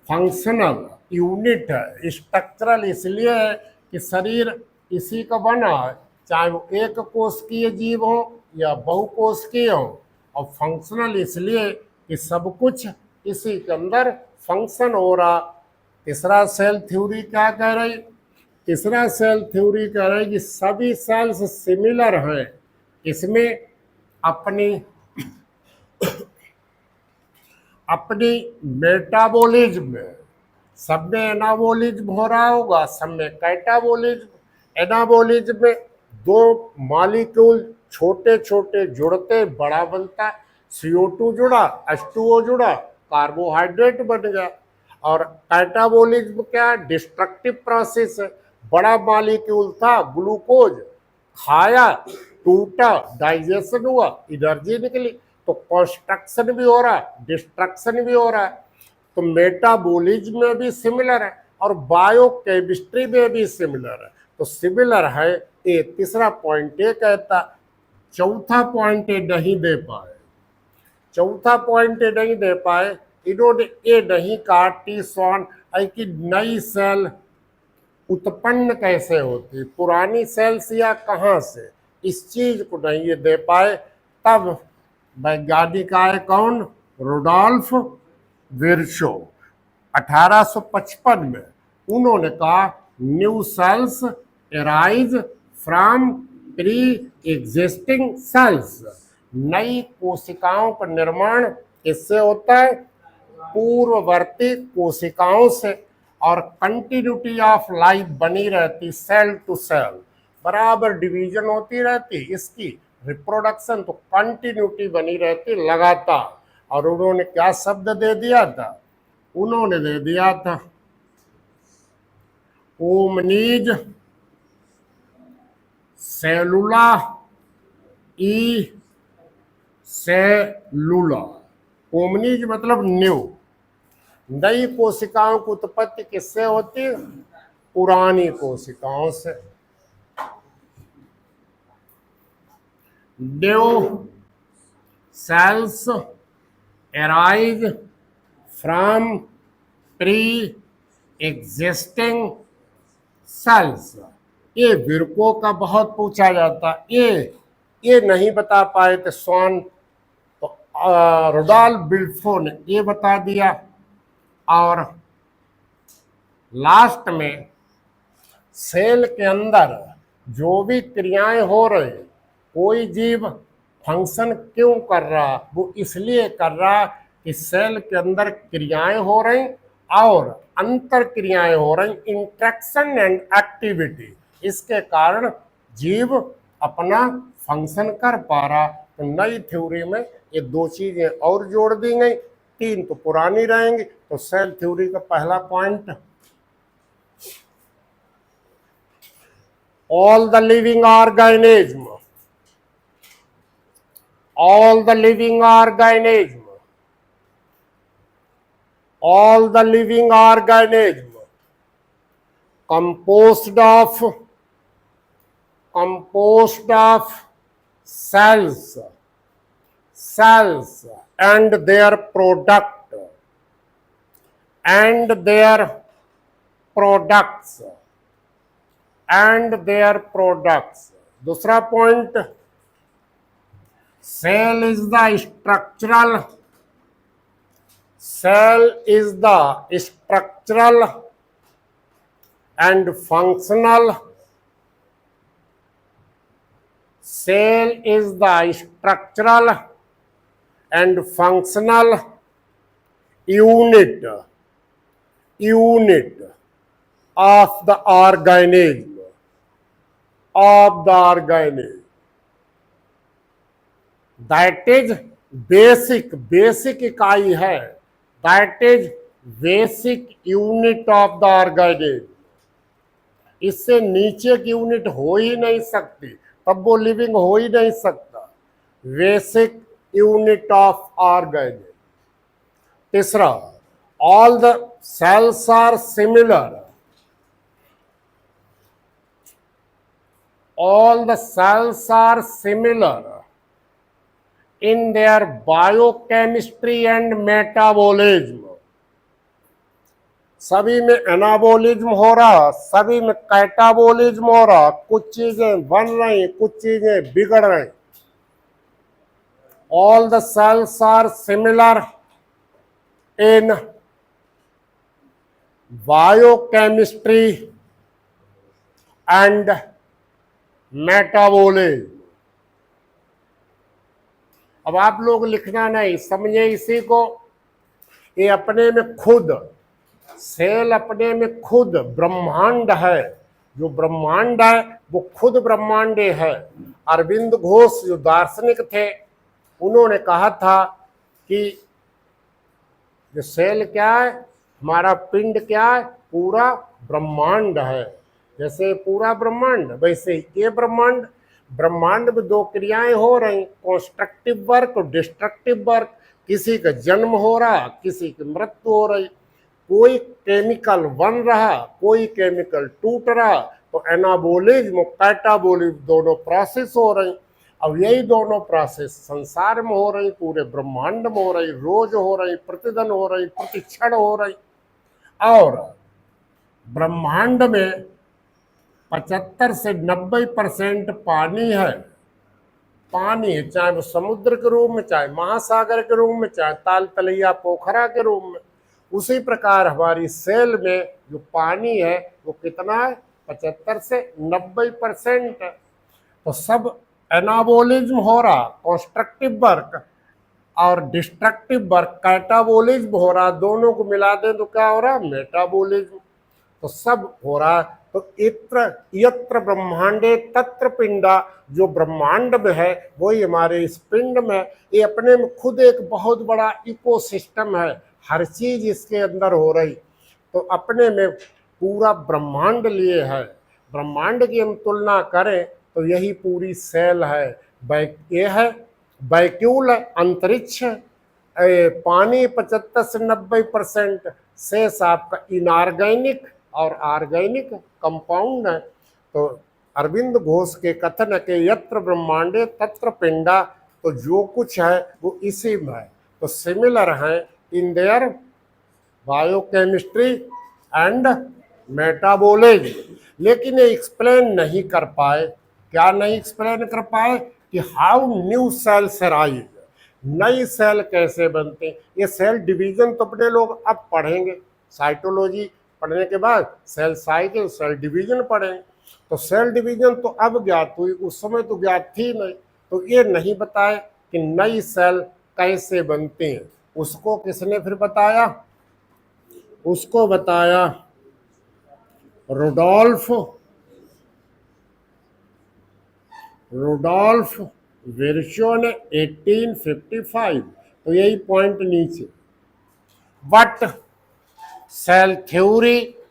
फंक्शनल यूनिट है। स्ट्रक्चरल इसलिए है कि शरीर इसी का बना है, चाहे वो एक कोशिकीय जीव हो या बहुकोशिकीय हो, और फंक्शनल इसलिए कि सब कुछ इसी के अंदर फंक्शन हो रहा। तीसरा सेल थ्योरी क्या कह रही? तीसरा सेल थ्योरी कह रही कि सभी सेल्स सिमिलर हैं, इसमें अपनी मेटाबॉलिज्म में, सब में एनाबॉलिज्म हो रहा होगा, सब में कैटाबॉलिज्म। एनाबॉलिज्म में दो मॉलिक्यूल छोटे छोटे जुड़ते बड़ा बनता, CO2 जुड़ा, H2O जुड़ा, कार्बोहाइड्रेट बन गया। और कैटाबॉलिज्म क्या? डिस्ट्रक्टिव प्रोसेस है। बड़ा मॉलिक्यूल था ग्लूकोज, खाया, टूटा, डाइजेशन हुआ, एनर्जी निकली, तो कंस्ट्रक्शन भी हो रहा है, डिस्ट्रक्शन भी हो रहा है। तो मेटाबॉलिज्म में भी सिमिलर है और बायोकेमिस्ट्री में भी सिमिलर है। तो सिमिलर है, ये तीसरा पॉइंट ये कहता। चौथा पॉइंट ये नहीं दे पाए, चौथा पॉइंट ये नहीं दे पाए, इन्होंने ये नहीं कहा टी स्वान कि नई सेल उत्पन्न कैसे होती, पुरानी सेल्स या कहाँ से, इस चीज को नहीं ये दे पाए। तब वैज्ञानिक आए कौन, रुडोल्फ विर्शो 1855 में। उन्होंने कहा new sales arise from pre existing cells, नई कोशिकाओं का निर्माण किससे होता है, पूर्ववर्ती कोशिकाओं से, और कंटिन्यूटी ऑफ लाइफ बनी रहती, सेल टू सेल बराबर डिवीजन होती रहती, इसकी रिप्रोडक्शन तो कंटिन्यूटी बनी रहती लगातार। और उन्होंने क्या शब्द दे दिया था, उन्होंने दे दिया था ओमनीज सेलुला ई सेलुला। ओमनीज मतलब न्यू, नई कोशिकाओं की उत्पत्ति किससे होती है, पुरानी कोशिकाओं से। New sales arise from pre existing cells. ये विर्को का बहुत पूछा जाता, ये नहीं बता पाए थे स्वान, तो रुडोल्फ विर्को ने ये बता दिया। और लास्ट में सेल के अंदर जो भी क्रियाएं हो रही, कोई जीव फंक्शन क्यों कर रहा, वो इसलिए कर रहा कि सेल के अंदर क्रियाएं हो रही और अंतर क्रियाएं हो रही, इंट्रैक्शन एंड एक्टिविटी, इसके कारण जीव अपना फंक्शन कर पा रहा। तो नई थ्योरी में ये दो चीजें और जोड़ दी गई, तीन तो पुरानी रहेंगी। तो सेल थ्योरी का पहला point, all the living organism, all the living organism, all the living organism composed of cells and their product and their products and their products। दूसरा point, cell is the structural and functional, cell is the structural and functional unit of the organism, that is basic इकाई है, that is basic unit of the organism. इससे नीचे की unit हो ही नहीं सकती, तब वो लिविंग हो ही नहीं सकता। Basic unit of organism. तीसरा, all the cells are similar, all the cells are similar in their biochemistry and metabolism। सभी में एनाबोलिज्म हो रहा, सभी में कैटाबोलिज्म हो रहा, कुछ चीजें बन रही, कुछ चीजें बिगड़ रही। All the cells are similar in biochemistry and metabolism। अब आप लोग लिखना नहीं, समझे इसी को। ये अपने में खुद, सेल अपने में खुद ब्रह्मांड है। जो ब्रह्मांड है वो खुद ब्रह्मांड है। अरविंद घोष जो दार्शनिक थे, उन्होंने कहा था कि जो सेल क्या है, हमारा पिंड क्या है, पूरा ब्रह्मांड है। जैसे पूरा ब्रह्मांड, वैसे ये ब्रह्मांड, ब्रह्मांड में दो क्रियाएं हो रही, कंस्ट्रक्टिव वर्क और डिस्ट्रक्टिव वर्क। किसी का जन्म हो रहा, किसी की मृत्यु हो रही, कोई केमिकल बन रहा, कोई केमिकल टूट रहा। तो एनाबोलिज्म और कैटाबोलिज्म दोनों प्रोसेस हो रही। अब यही दोनों प्रोसेस संसार में हो रही, पूरे ब्रह्मांड में हो रही, रोज हो रही, प्रतिदिन हो रही, प्रतिक्षण हो रही। और ब्रह्मांड में 75 से 90% पानी है। पानी है, चाहे वो समुद्र के रूप में, चाहे महासागर के रूप में, चाहे ताल तलैया पोखरा के रूप में। उसी प्रकार हमारी सेल में जो पानी है वो कितना है, 75 से 90%। तो सब एनाबोलिज्म हो रहा, कंस्ट्रक्टिव वर्क और डिस्ट्रक्टिव वर्क, कैटाबोलिज्म हो रहा, दोनों को मिला दें तो क्या हो रहा, मेटाबोलिज्म। तो सब हो रहा है। तो इत्र यत्र ब्रह्मांडे तत्र पिंडा, जो ब्रह्मांड में है वही हमारे इस पिंड में। ये अपने में खुद एक बहुत बड़ा इकोसिस्टम है, हर चीज इसके अंदर हो रही। तो अपने में पूरा ब्रह्मांड लिए है। ब्रह्मांड की हम तुलना करें तो यही पूरी सेल है। ये है वैक्यूल, अंतरिक्ष, पानी 75 से 90%, शेष आपका इनऑर्गेनिक और ऑर्गेनिक कंपाउंड है। तो अरविंद घोष के कथन के यत्र ब्रह्मांडे तत्र पिंडा, तो जो कुछ है वो इसी में है। तो सिमिलर है in their biochemistry and metabolism. लेकिन ये एक्सप्लेन नहीं कर पाए। क्या नहीं एक्सप्लेन कर पाए कि हाउ न्यू सेल्स अराइज, नई सेल कैसे बनते। ये सेल डिवीजन तो अपने लोग अब पढ़ेंगे, साइटोलॉजी पढ़ने के बाद सेल साइकिल, सेल डिवीजन पढ़ेंगे। तो सेल डिवीजन तो अब ज्ञात हुई, उस समय तो ज्ञात थी नहीं। तो ये नहीं बताए कि नई सेल कैसे बनती हैं। उसको किसने फिर बताया, उसको बताया रुडोल्फ विर्चो ने 1855। तो यही पॉइंट नीचे, but cell theory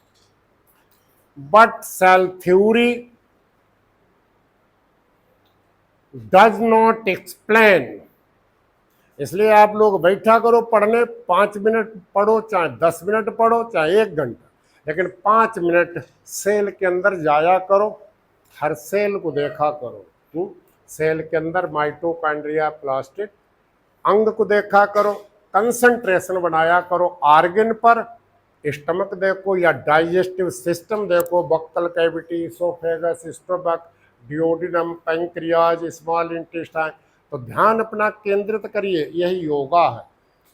does not explain. इसलिए आप लोग बैठा करो पढ़ने, 5 मिनट पढ़ो, चाहे 10 मिनट पढ़ो, चाहे 1 घंटा, लेकिन 5 मिनट सेल के अंदर जाया करो, हर सेल को देखा करो। सेल के अंदर माइटोकॉन्ड्रिया, प्लास्टिड अंग को देखा करो, कंसंट्रेशन बनाया करो ऑर्गन पर। स्टमक देखो या डाइजेस्टिव सिस्टम देखो, buccal cavity, oesophagus, stomach, duodenum, pancreas, small intestine. तो ध्यान अपना केंद्रित करिए, यही योगा है।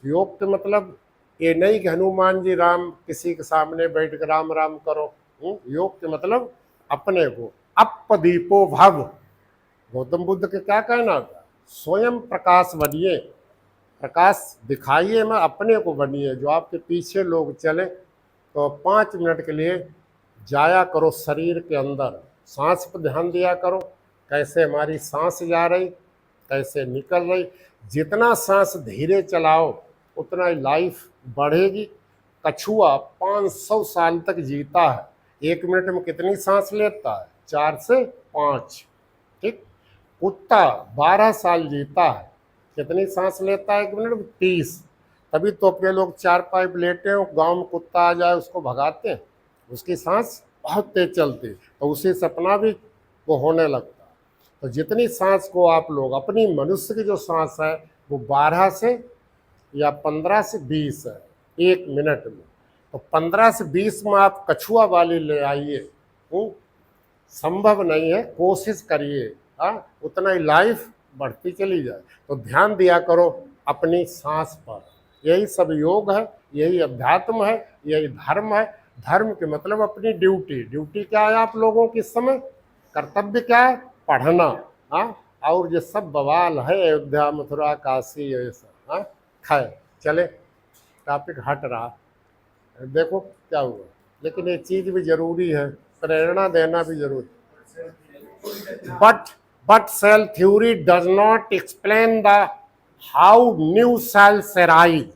योग के मतलब ये नहीं कि हनुमान जी राम किसी के सामने बैठ कर राम राम करो। योग के मतलब अपने को अपदीपो भव। गौतम बुद्ध के क्या कहना था, स्वयं प्रकाश बनिए, प्रकाश दिखाइए, मैं अपने को बनिए। जो आपके पीछे लोग चले तो 5 मिनट के लिए जाया करो शरीर के अंदर, सांस पर ध्यान दिया करो, कैसे हमारी सांस जा रही, कैसे निकल रही। जितना सांस धीरे चलाओ उतना ही लाइफ बढ़ेगी। कछुआ 500 साल तक जीता है, 1 मिनट में कितनी सांस लेता है, 4 से 5। ठीक, कुत्ता 12 साल जीता है, कितनी सांस लेता है 1 मिनट में, 30। तभी तो अपने लोग 4 पाइप लेटे हैं, गांव में कुत्ता आ जाए उसको भगाते हैं, उसकी सांस बहुत तेज चलती, तो उसी सपना भी वो होने लगता है। तो जितनी सांस को आप लोग, अपनी मनुष्य की जो सांस है वो 12 से या 15 से 20 है 1 मिनट में। तो 15 से 20 में आप कछुआ वाली ले आइए, संभव नहीं है, कोशिश करिए, हाँ, उतना ही लाइफ बढ़ती चली जाए। तो ध्यान दिया करो अपनी सांस पर। यही सब योग है, यही अध्यात्म है, यही धर्म है। धर्म के मतलब अपनी ड्यूटी। ड्यूटी क्या है आप लोगों की, समय कर्तव्य क्या है, पढ़ना। हाँ, और ये सब बवाल है अयोध्या, मथुरा, काशी, ये सब, हाँ, खैर चले, टॉपिक हट रहा, देखो क्या हुआ। लेकिन ये चीज भी जरूरी है, प्रेरणा देना भी जरूरी। But cell theory does not explain the how new cells arise.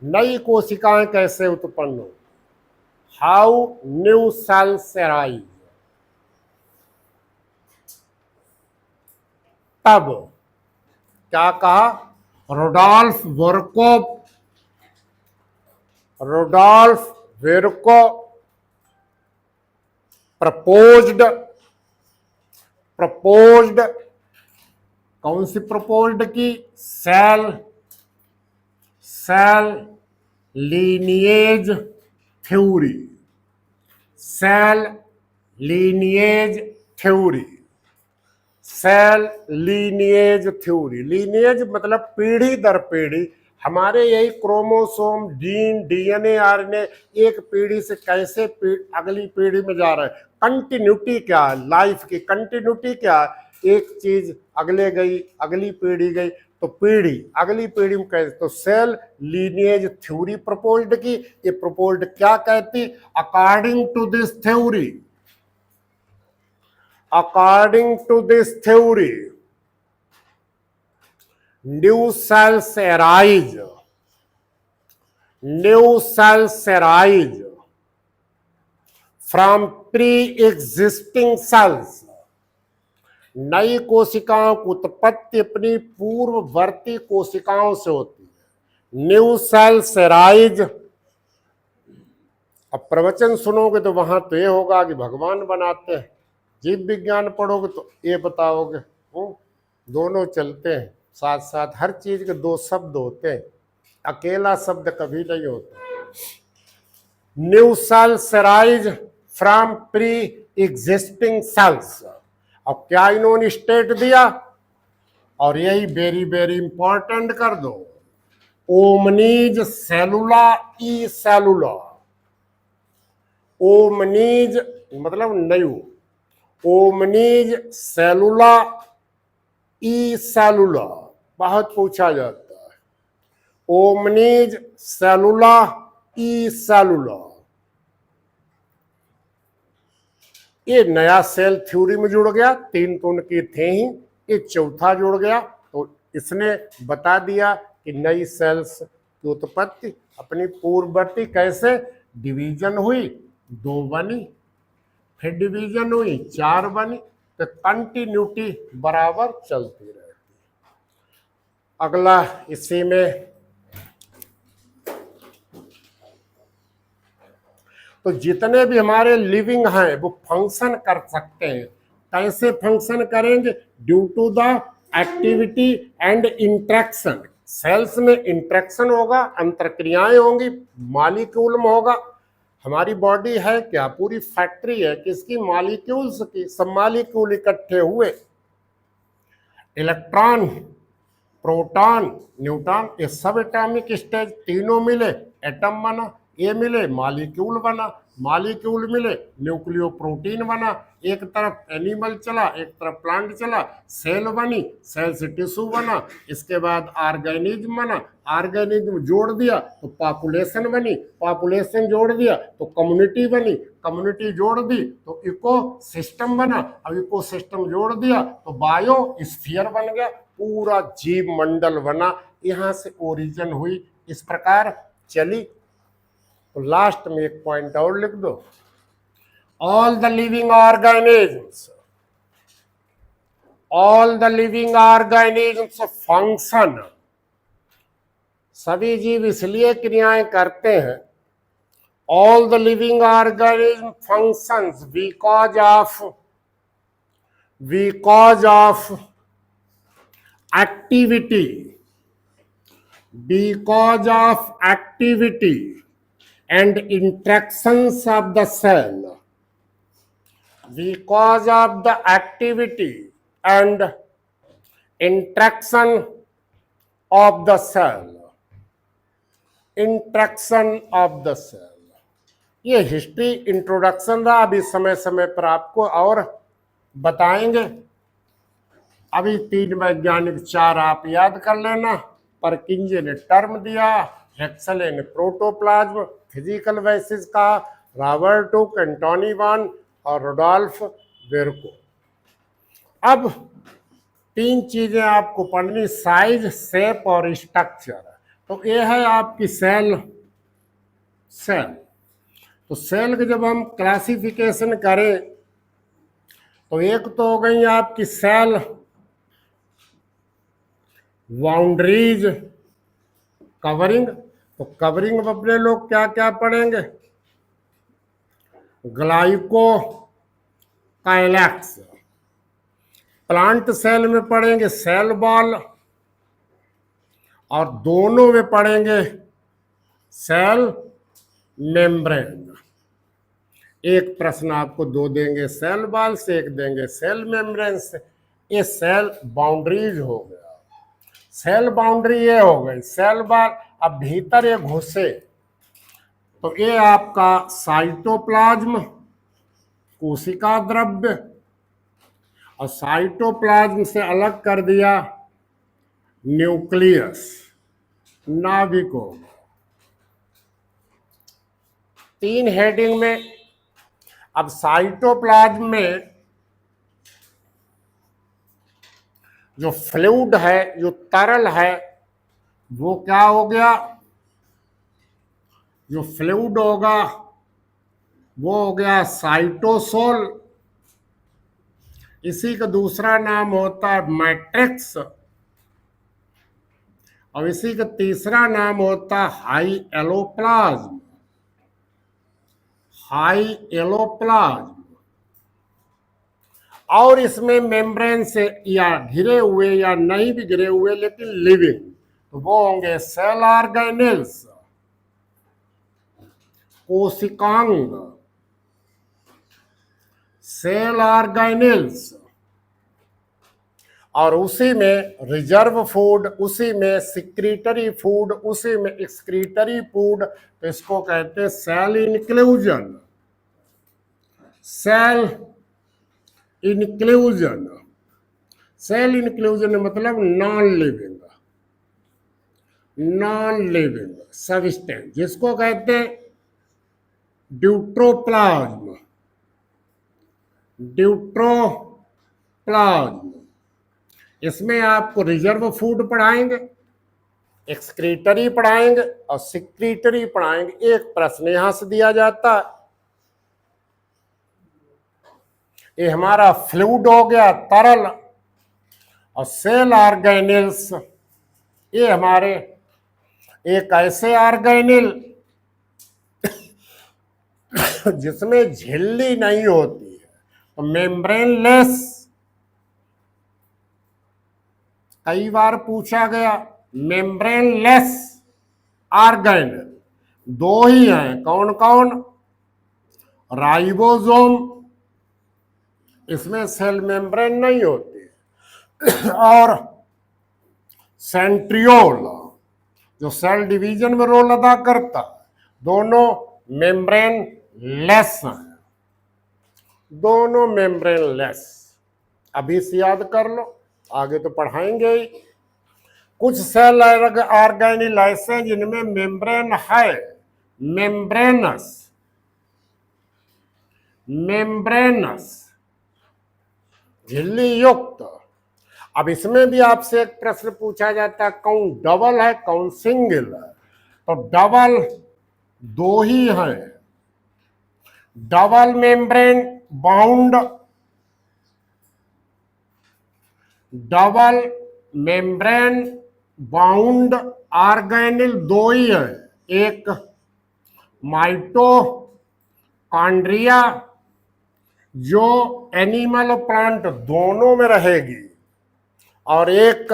नई कोशिकाएं कैसे उत्पन्न हो, हाउ न्यू सेल्स अराइज। तब क्या कहा, रुडोल्फ विर्को proposed कौन सी प्रपोज्ड की? Cell lineage theory, cell lineage theory, cell lineage theory. Lineage मतलब पीढ़ी दर पीढ़ी, हमारे यही क्रोमोसोम, जीन, डीएनए, आरएनए एक पीढ़ी से कैसे अगली पीढ़ी में जा रहा है। कंटिन्यूटी क्या है, लाइफ की कंटिन्यूटी क्या है, एक चीज अगले गई, अगली पीढ़ी गई, तो पीढ़ी अगली पीढ़ी में कैसे। तो सेल लीनिएज थ्योरी प्रपोज्ड की। ये प्रपोज्ड क्या कहती? According to this theory, according to this theory, new cells arise, new cells arise from pre-existing cells। नई कोशिकाओं की उत्पत्ति अपनी पूर्ववर्ती कोशिकाओं से होती है। New cells arise. अब प्रवचन सुनोगे तो वहां तो ये होगा कि भगवान बनाते हैं, जीव विज्ञान पढ़ोगे तो ये बताओगे। दोनों चलते हैं साथ साथ, हर चीज के दो शब्द होते हैं, अकेला शब्द कभी नहीं होता। New cells arise from pre existing cells. अब क्या इन्होंने स्टेट दिया, और यही वेरी वेरी इंपॉर्टेंट कर दो, ओमनीज सेलुला ई सेलुला। ओमनीज मतलब न्यू, ओमनीज सेलुला ई सेलुला, बहुत पूछा जाता है। ओमनीज सेलुला ई सेलुला, ये नया सेल थ्योरी में जुड़ गया। तीन तो उनकी थे ही, ये चौथा जुड़ गया, तो इसने बता दिया कि नई सेल्स की उत्पत्ति अपनी पूर्ववर्ती कैसे, डिवीजन हुई, 2 बनी, फिर डिवीजन हुई, 4 बनी, तो कंटिन्यूटी बराबर चलती रहती। अगला इसी में, तो जितने भी हमारे लिविंग हैं वो फंक्शन कर सकते हैं। कैसे फंक्शन करेंगे? Due to the activity and interaction. Cells में इंट्रैक्शन होगा, अंतरक्रियाएं होंगी, मॉलिक्यूल में होगा। हमारी बॉडी है क्या? पूरी फैक्ट्री है किसकी? मॉलिक्यूल्स की। सब मॉलिक्यूल इकट्ठे हुए, इलेक्ट्रॉन, प्रोटॉन, न्यूट्रॉन, ये सब एटॉमिक स्टेज, तीनों मिले एटम बना, ये मिले मॉलिक्यूल बना, मॉलिक्यूल मिले न्यूक्लियो प्रोटीन बना। एक तरफ एनिमल चला, एक तरफ प्लांट चला, सेल बनी, सेल से टिश्यू बना, इसके बाद ऑर्गेनिज्म बना, ऑर्गेनिज्म जोड़ दिया तो पॉपुलेशन बनी, पॉपुलेशन जोड़ दिया तो कम्युनिटी बनी, कम्युनिटी जोड़ दी तो इको सिस्टम बना, अब इको सिस्टम जोड़ दिया तो बायो स्फीयर बन गया, पूरा जीव मंडल बना। यहां से ओरिजिन हुई, इस प्रकार चली। तो लास्ट में एक पॉइंट और लिख दो, all the living organisms, all the living organisms function. सभी जीव इसलिए क्रियाएं करते हैं, all the living organism functions because of activity, because of activity and interactions of the cell, because of the activity and interaction of the cell, interaction of the cell। ये history introduction रहा, अभी समय समय पर आपको और बताएंगे। अभी 3 वैज्ञानिक, 4 आप याद कर लेना। परकिंजे ने टर्म दिया, हेक्सले ने प्रोटोप्लाज्म फिजिकल बेसिस का, रॉबर्ट हुक, एंटोनी वान और रोडोल्फ वेरको। अब 3 चीजें आपको पढ़नी, साइज, शेप और स्ट्रक्चर। तो ये है आपकी सेल। तो सेल के जब हम क्लासिफिकेशन करें तो एक तो हो गई आपकी सेल बाउंड्रीज, कवरिंग। तो कवरिंग में अपने लोग क्या क्या पढ़ेंगे? ग्लाइको काइलैक्स, प्लांट सेल में पढ़ेंगे सेल वॉल और दोनों में पढ़ेंगे सेल मेम्ब्रेन। एक प्रश्न आपको दो देंगे सेल वॉल से, एक देंगे सेल मेम्ब्रेन से। ये सेल बाउंड्रीज हो गया, सेल बाउंड्री ये हो गई, सेल वॉल। अब भीतर ये घुसे तो ये आपका साइटोप्लाज्म, कोशिका द्रव्य, और साइटोप्लाज्म से अलग कर दिया न्यूक्लियस, नाभिक हो गया। 3 हेडिंग में। अब साइटोप्लाज्म में जो फ्लूइड है, जो तरल है, वो क्या हो गया, जो फ्लूइड होगा वो हो गया साइटोसोल। इसी का दूसरा नाम होता है मैट्रिक्स, और इसी का तीसरा नाम होता है हाई एलोप्लाज्म, हाई एलोप्लाज्म। और इसमें मेम्ब्रेन से या घिरे हुए या नहीं भी घिरे हुए लेकिन लिविंग, तो वो होंगे सेल ऑर्गेनेल्स, कोशिकांग, सेल ऑर्गेनेल्स। और उसी में रिजर्व फूड, उसी में सिक्रीटरी फूड, उसी में एक्सक्रीटरी फूड। तो इसको कहते हैं cell inclusion, cell inclusion. Cell inclusion मतलब non living, non living substance, जिसको कहते हैं ड्यूट्रोप्लाज्म, ड्यूट्रोप्लाज्म। इसमें आपको रिजर्व फूड पढ़ाएंगे, एक्सक्रीटरी पढ़ाएंगे और सिक्रीटरी पढ़ाएंगे। एक प्रश्न यहां से दिया जाता है, ये हमारा फ्लूइड हो गया तरल, और सेल ऑर्गेनेल्स ये हमारे एक ऐसे ऑर्गेनेल जिसमें झिल्ली नहीं होती है, तो मेम्ब्रेनलेस। कई बार पूछा गया मेम्ब्रेनलेस ऑर्गेनेल दो ही हैं, कौन कौन, राइबोसोम, इसमें सेल मेम्ब्रेन नहीं होती है, और सेंट्रियोल जो सेल डिवीजन में रोल अदा करता है, दोनों मेम्ब्रेन लेस हैं, दोनों मेम्ब्रेन लेस। अभी से याद कर लो, आगे तो पढ़ाएंगे ही। कुछ सेल ऑर्गेनेल ऐसे हैं जिनमें मेम्ब्रेन है, मेम्ब्रेनस, मेम्ब्रेनस झिल्ली युक्त। अब इसमें भी आपसे एक प्रश्न पूछा जाता है, कौन डबल है कौन सिंगल है। तो डबल दो ही है, double membrane bound, double membrane bound organelle दो ही है, एक माइटोकॉन्ड्रिया जो एनिमल और प्लांट दोनों में रहेगी, और एक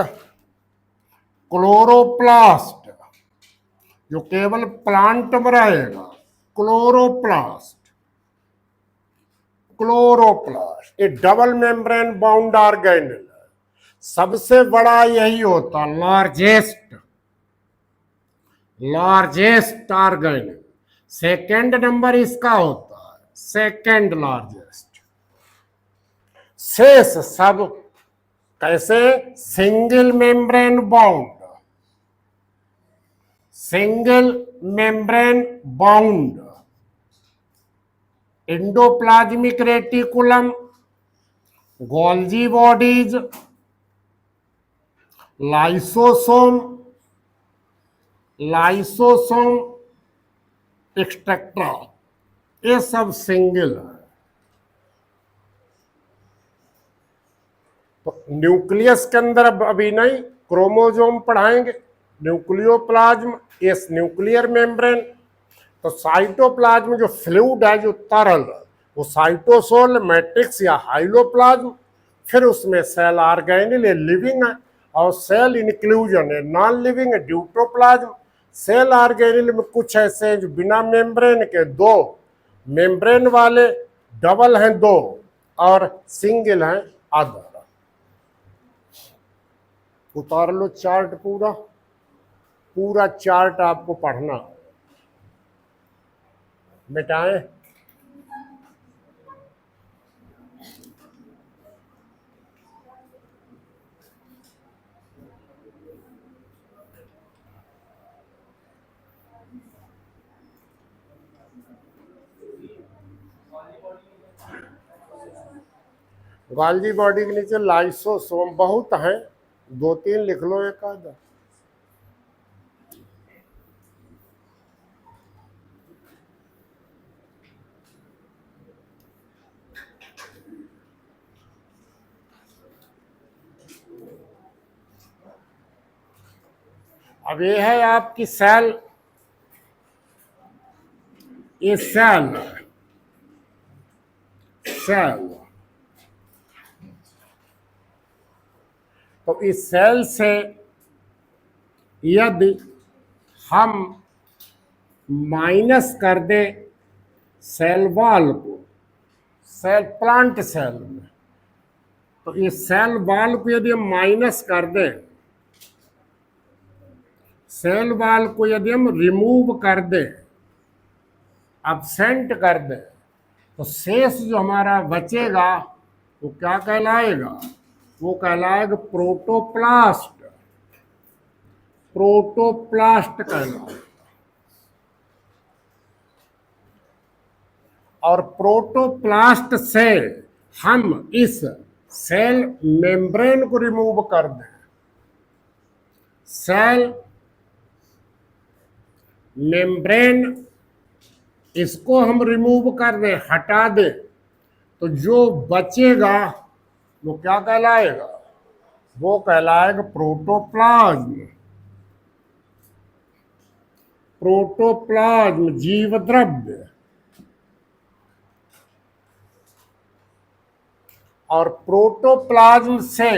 क्लोरोप्लास्ट जो केवल प्लांट में रहेगा, क्लोरोप्लास्ट, क्लोरोप्लास्ट। ये डबल मेम्ब्रेन बाउंड ऑर्गेनेल है। सबसे बड़ा यही होता, largest, largest organelle. Second number इसका होता है, सेकेंड लार्जेस्ट। शेष सब कैसे, single membrane bound, single membrane bound, endoplasmic reticulum, Golgi bodies, lysosome, lysosome et cetera, ये सब सिंगल है। तो न्यूक्लियस के अंदर अभी नहीं, क्रोमोसोम पढ़ाएंगे, न्यूक्लियोप्लाज्म, ये न्यूक्लियर मेम्ब्रेन। तो साइटोप्लाज्म जो फ्लूइड है, जो तरल, वो साइटोसोल, मैट्रिक्स या हाइलोप्लाज्म। फिर उसमें सेल ऑर्गेनिल है, लिविंग है, और सेल इंक्लूजन है, नॉन लिविंग है, ड्यूटोप्लाज्म। सेल ऑर्गेनिल में कुछ ऐसे हैं जो बिना मेम्ब्रेन के, दो मेम्ब्रेन वाले, डबल हैं दो, और सिंगल हैं आधा। उतार लो चार्ट, पूरा पूरा चार्ट आपको पढ़ना। मिटाएं, गाल्जी बॉडी के नीचे लाइसोसोम बहुत हैं, दो तीन लिख लो एक आधा। अब ये है आपकी सेल, ये सेल सेल तो इस सेल से यदि हम माइनस कर दे सेल वॉल को, सेल प्लांट सेल में, तो इस सेल वॉल को यदि हम माइनस कर दें, सेल वॉल को यदि हम रिमूव कर दें, absent कर दें, तो शेष जो हमारा बचेगा वो क्या कहलाएगा? वो कहलाएगा प्रोटोप्लास्ट। प्रोटोप्लास्ट कहलाएगा। और प्रोटोप्लास्ट से हम इस सेल मेम्ब्रेन को रिमूव कर दें, सेल मेम्ब्रेन इसको हम रिमूव कर दें, हटा दें, तो जो बचेगा वो क्या कहलाएगा? वो कहलाएगा प्रोटोप्लाज्म। प्रोटोप्लाज्म जीव द्रव्य। और प्रोटोप्लाज्म से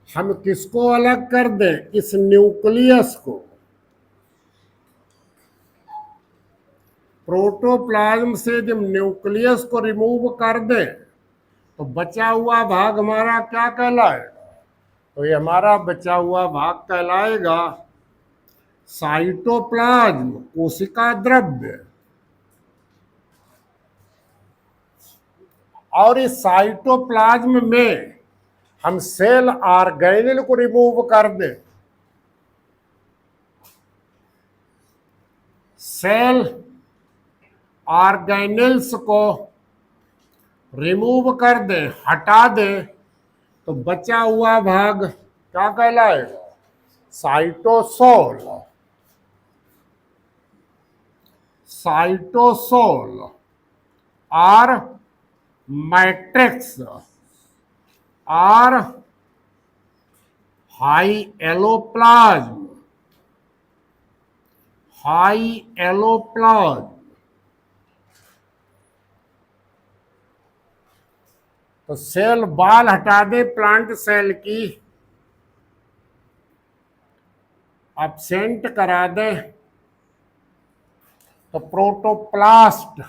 हम किसको अलग कर दें? इस न्यूक्लियस को। प्रोटोप्लाज्म से जब न्यूक्लियस को रिमूव कर दें तो बचा हुआ भाग हमारा क्या कहलाएगा? तो ये हमारा बचा हुआ भाग कहलाएगा साइटोप्लाज्म, कोशिका द्रव्य। और इस साइटोप्लाज्म में हम सेल ऑर्गेनेल को रिमूव कर दें, सेल ऑर्गेनेल्स को रिमूव कर दें, हटा दें, तो बचा हुआ भाग क्या कहलाएगा? साइटोसोल। साइटोसोल और मैट्रिक्स और हाइएलोप्लाज्म। हाइएलोप्लाज्म। तो सेल वॉल हटा दे प्लांट सेल की, absent करा दे, तो प्रोटोप्लास्ट,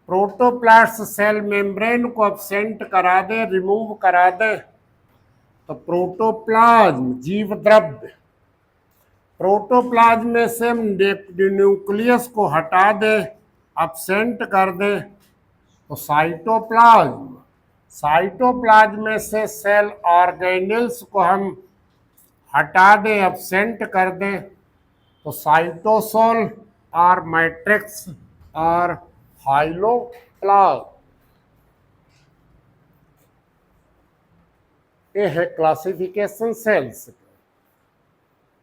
प्रोटोप्लास्ट सेल मेम्ब्रेन को absent करा दे, रिमूव करा दे, तो प्रोटोप्लाज्म जीव द्रव्य। प्रोटोप्लाज्म में से न्यूक्लियस को हटा दे, absent कर दे, तो साइटोप्लाज्म। साइटोप्लाज्म में से सेल ऑर्गेनेल्स को हम हटा दें, absent कर दें, तो साइटोसोल और मैट्रिक्स और हाइलोप्लाज्म। ये है क्लासिफिकेशन सेल्स।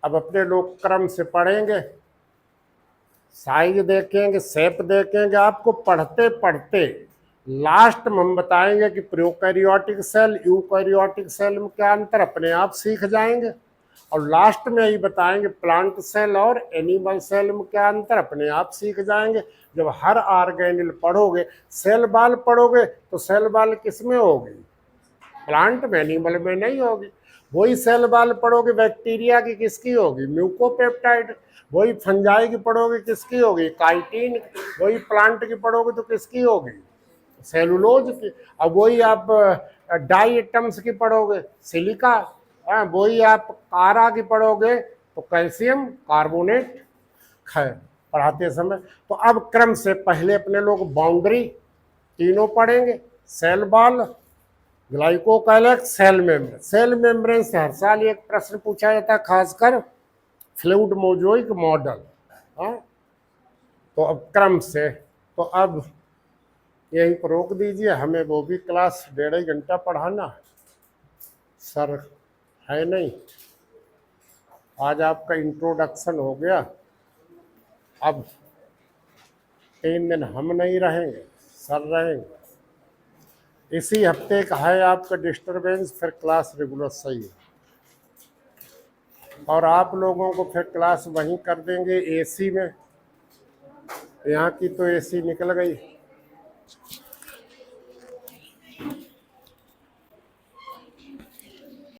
अब अपने लोग क्रम से पढ़ेंगे, साइज देखेंगे, शेप देखेंगे। आपको पढ़ते पढ़ते लास्ट में हम बताएंगे कि प्रोकैरियोटिक सेल यूकैरियोटिक सेल में क्या अंतर, अपने आप सीख जाएंगे। और लास्ट में यही बताएंगे प्लांट सेल और एनिमल सेल में क्या अंतर, अपने आप सीख जाएंगे। जब हर ऑर्गेनेल पढ़ोगे, सेल बाल पढ़ोगे तो सेल बाल किस में होगी, प्लांट में, एनिमल में नहीं होगी। वही सेल बाल पढ़ोगे बैक्टीरिया की, किसकी होगी, म्यूकोपेप्टाइड। वही फंजाई की पढ़ोगे, किसकी होगी, काइटिन। वही प्लांट की पढ़ोगे तो किसकी होगी, सेलुलोज की। अब वही आप डाई एटम्स की पढ़ोगे, सिलिका। वही आप कारा की पढ़ोगे तो कैल्शियम कार्बोनेट है पढ़ाते समय। तो अब क्रम से पहले अपने लोग बाउंड्री तीनों पढ़ेंगे, सेल बाल, ग्लाइकोकाइलेक्स, सेल मेम्ब्रेन। सेल मेम्ब्रेन से हर साल एक प्रश्न पूछा जाता है, खासकर फ्लूइड मोज़ेक मॉडल। हाँ, तो अब क्रम से, तो अब यहीं पर रोक दीजिए, हमें वो भी क्लास 1.5 घंटा पढ़ाना है सर, है नहीं। आज आपका इंट्रोडक्शन हो गया, अब 3 दिन हम नहीं रहेंगे, सर रहेंगे। इसी हफ्ते का है आपका डिस्टरबेंस, फिर क्लास रेगुलर सही है। और आप लोगों को फिर क्लास वहीं कर देंगे एसी में, यहाँ की तो एसी निकल गई।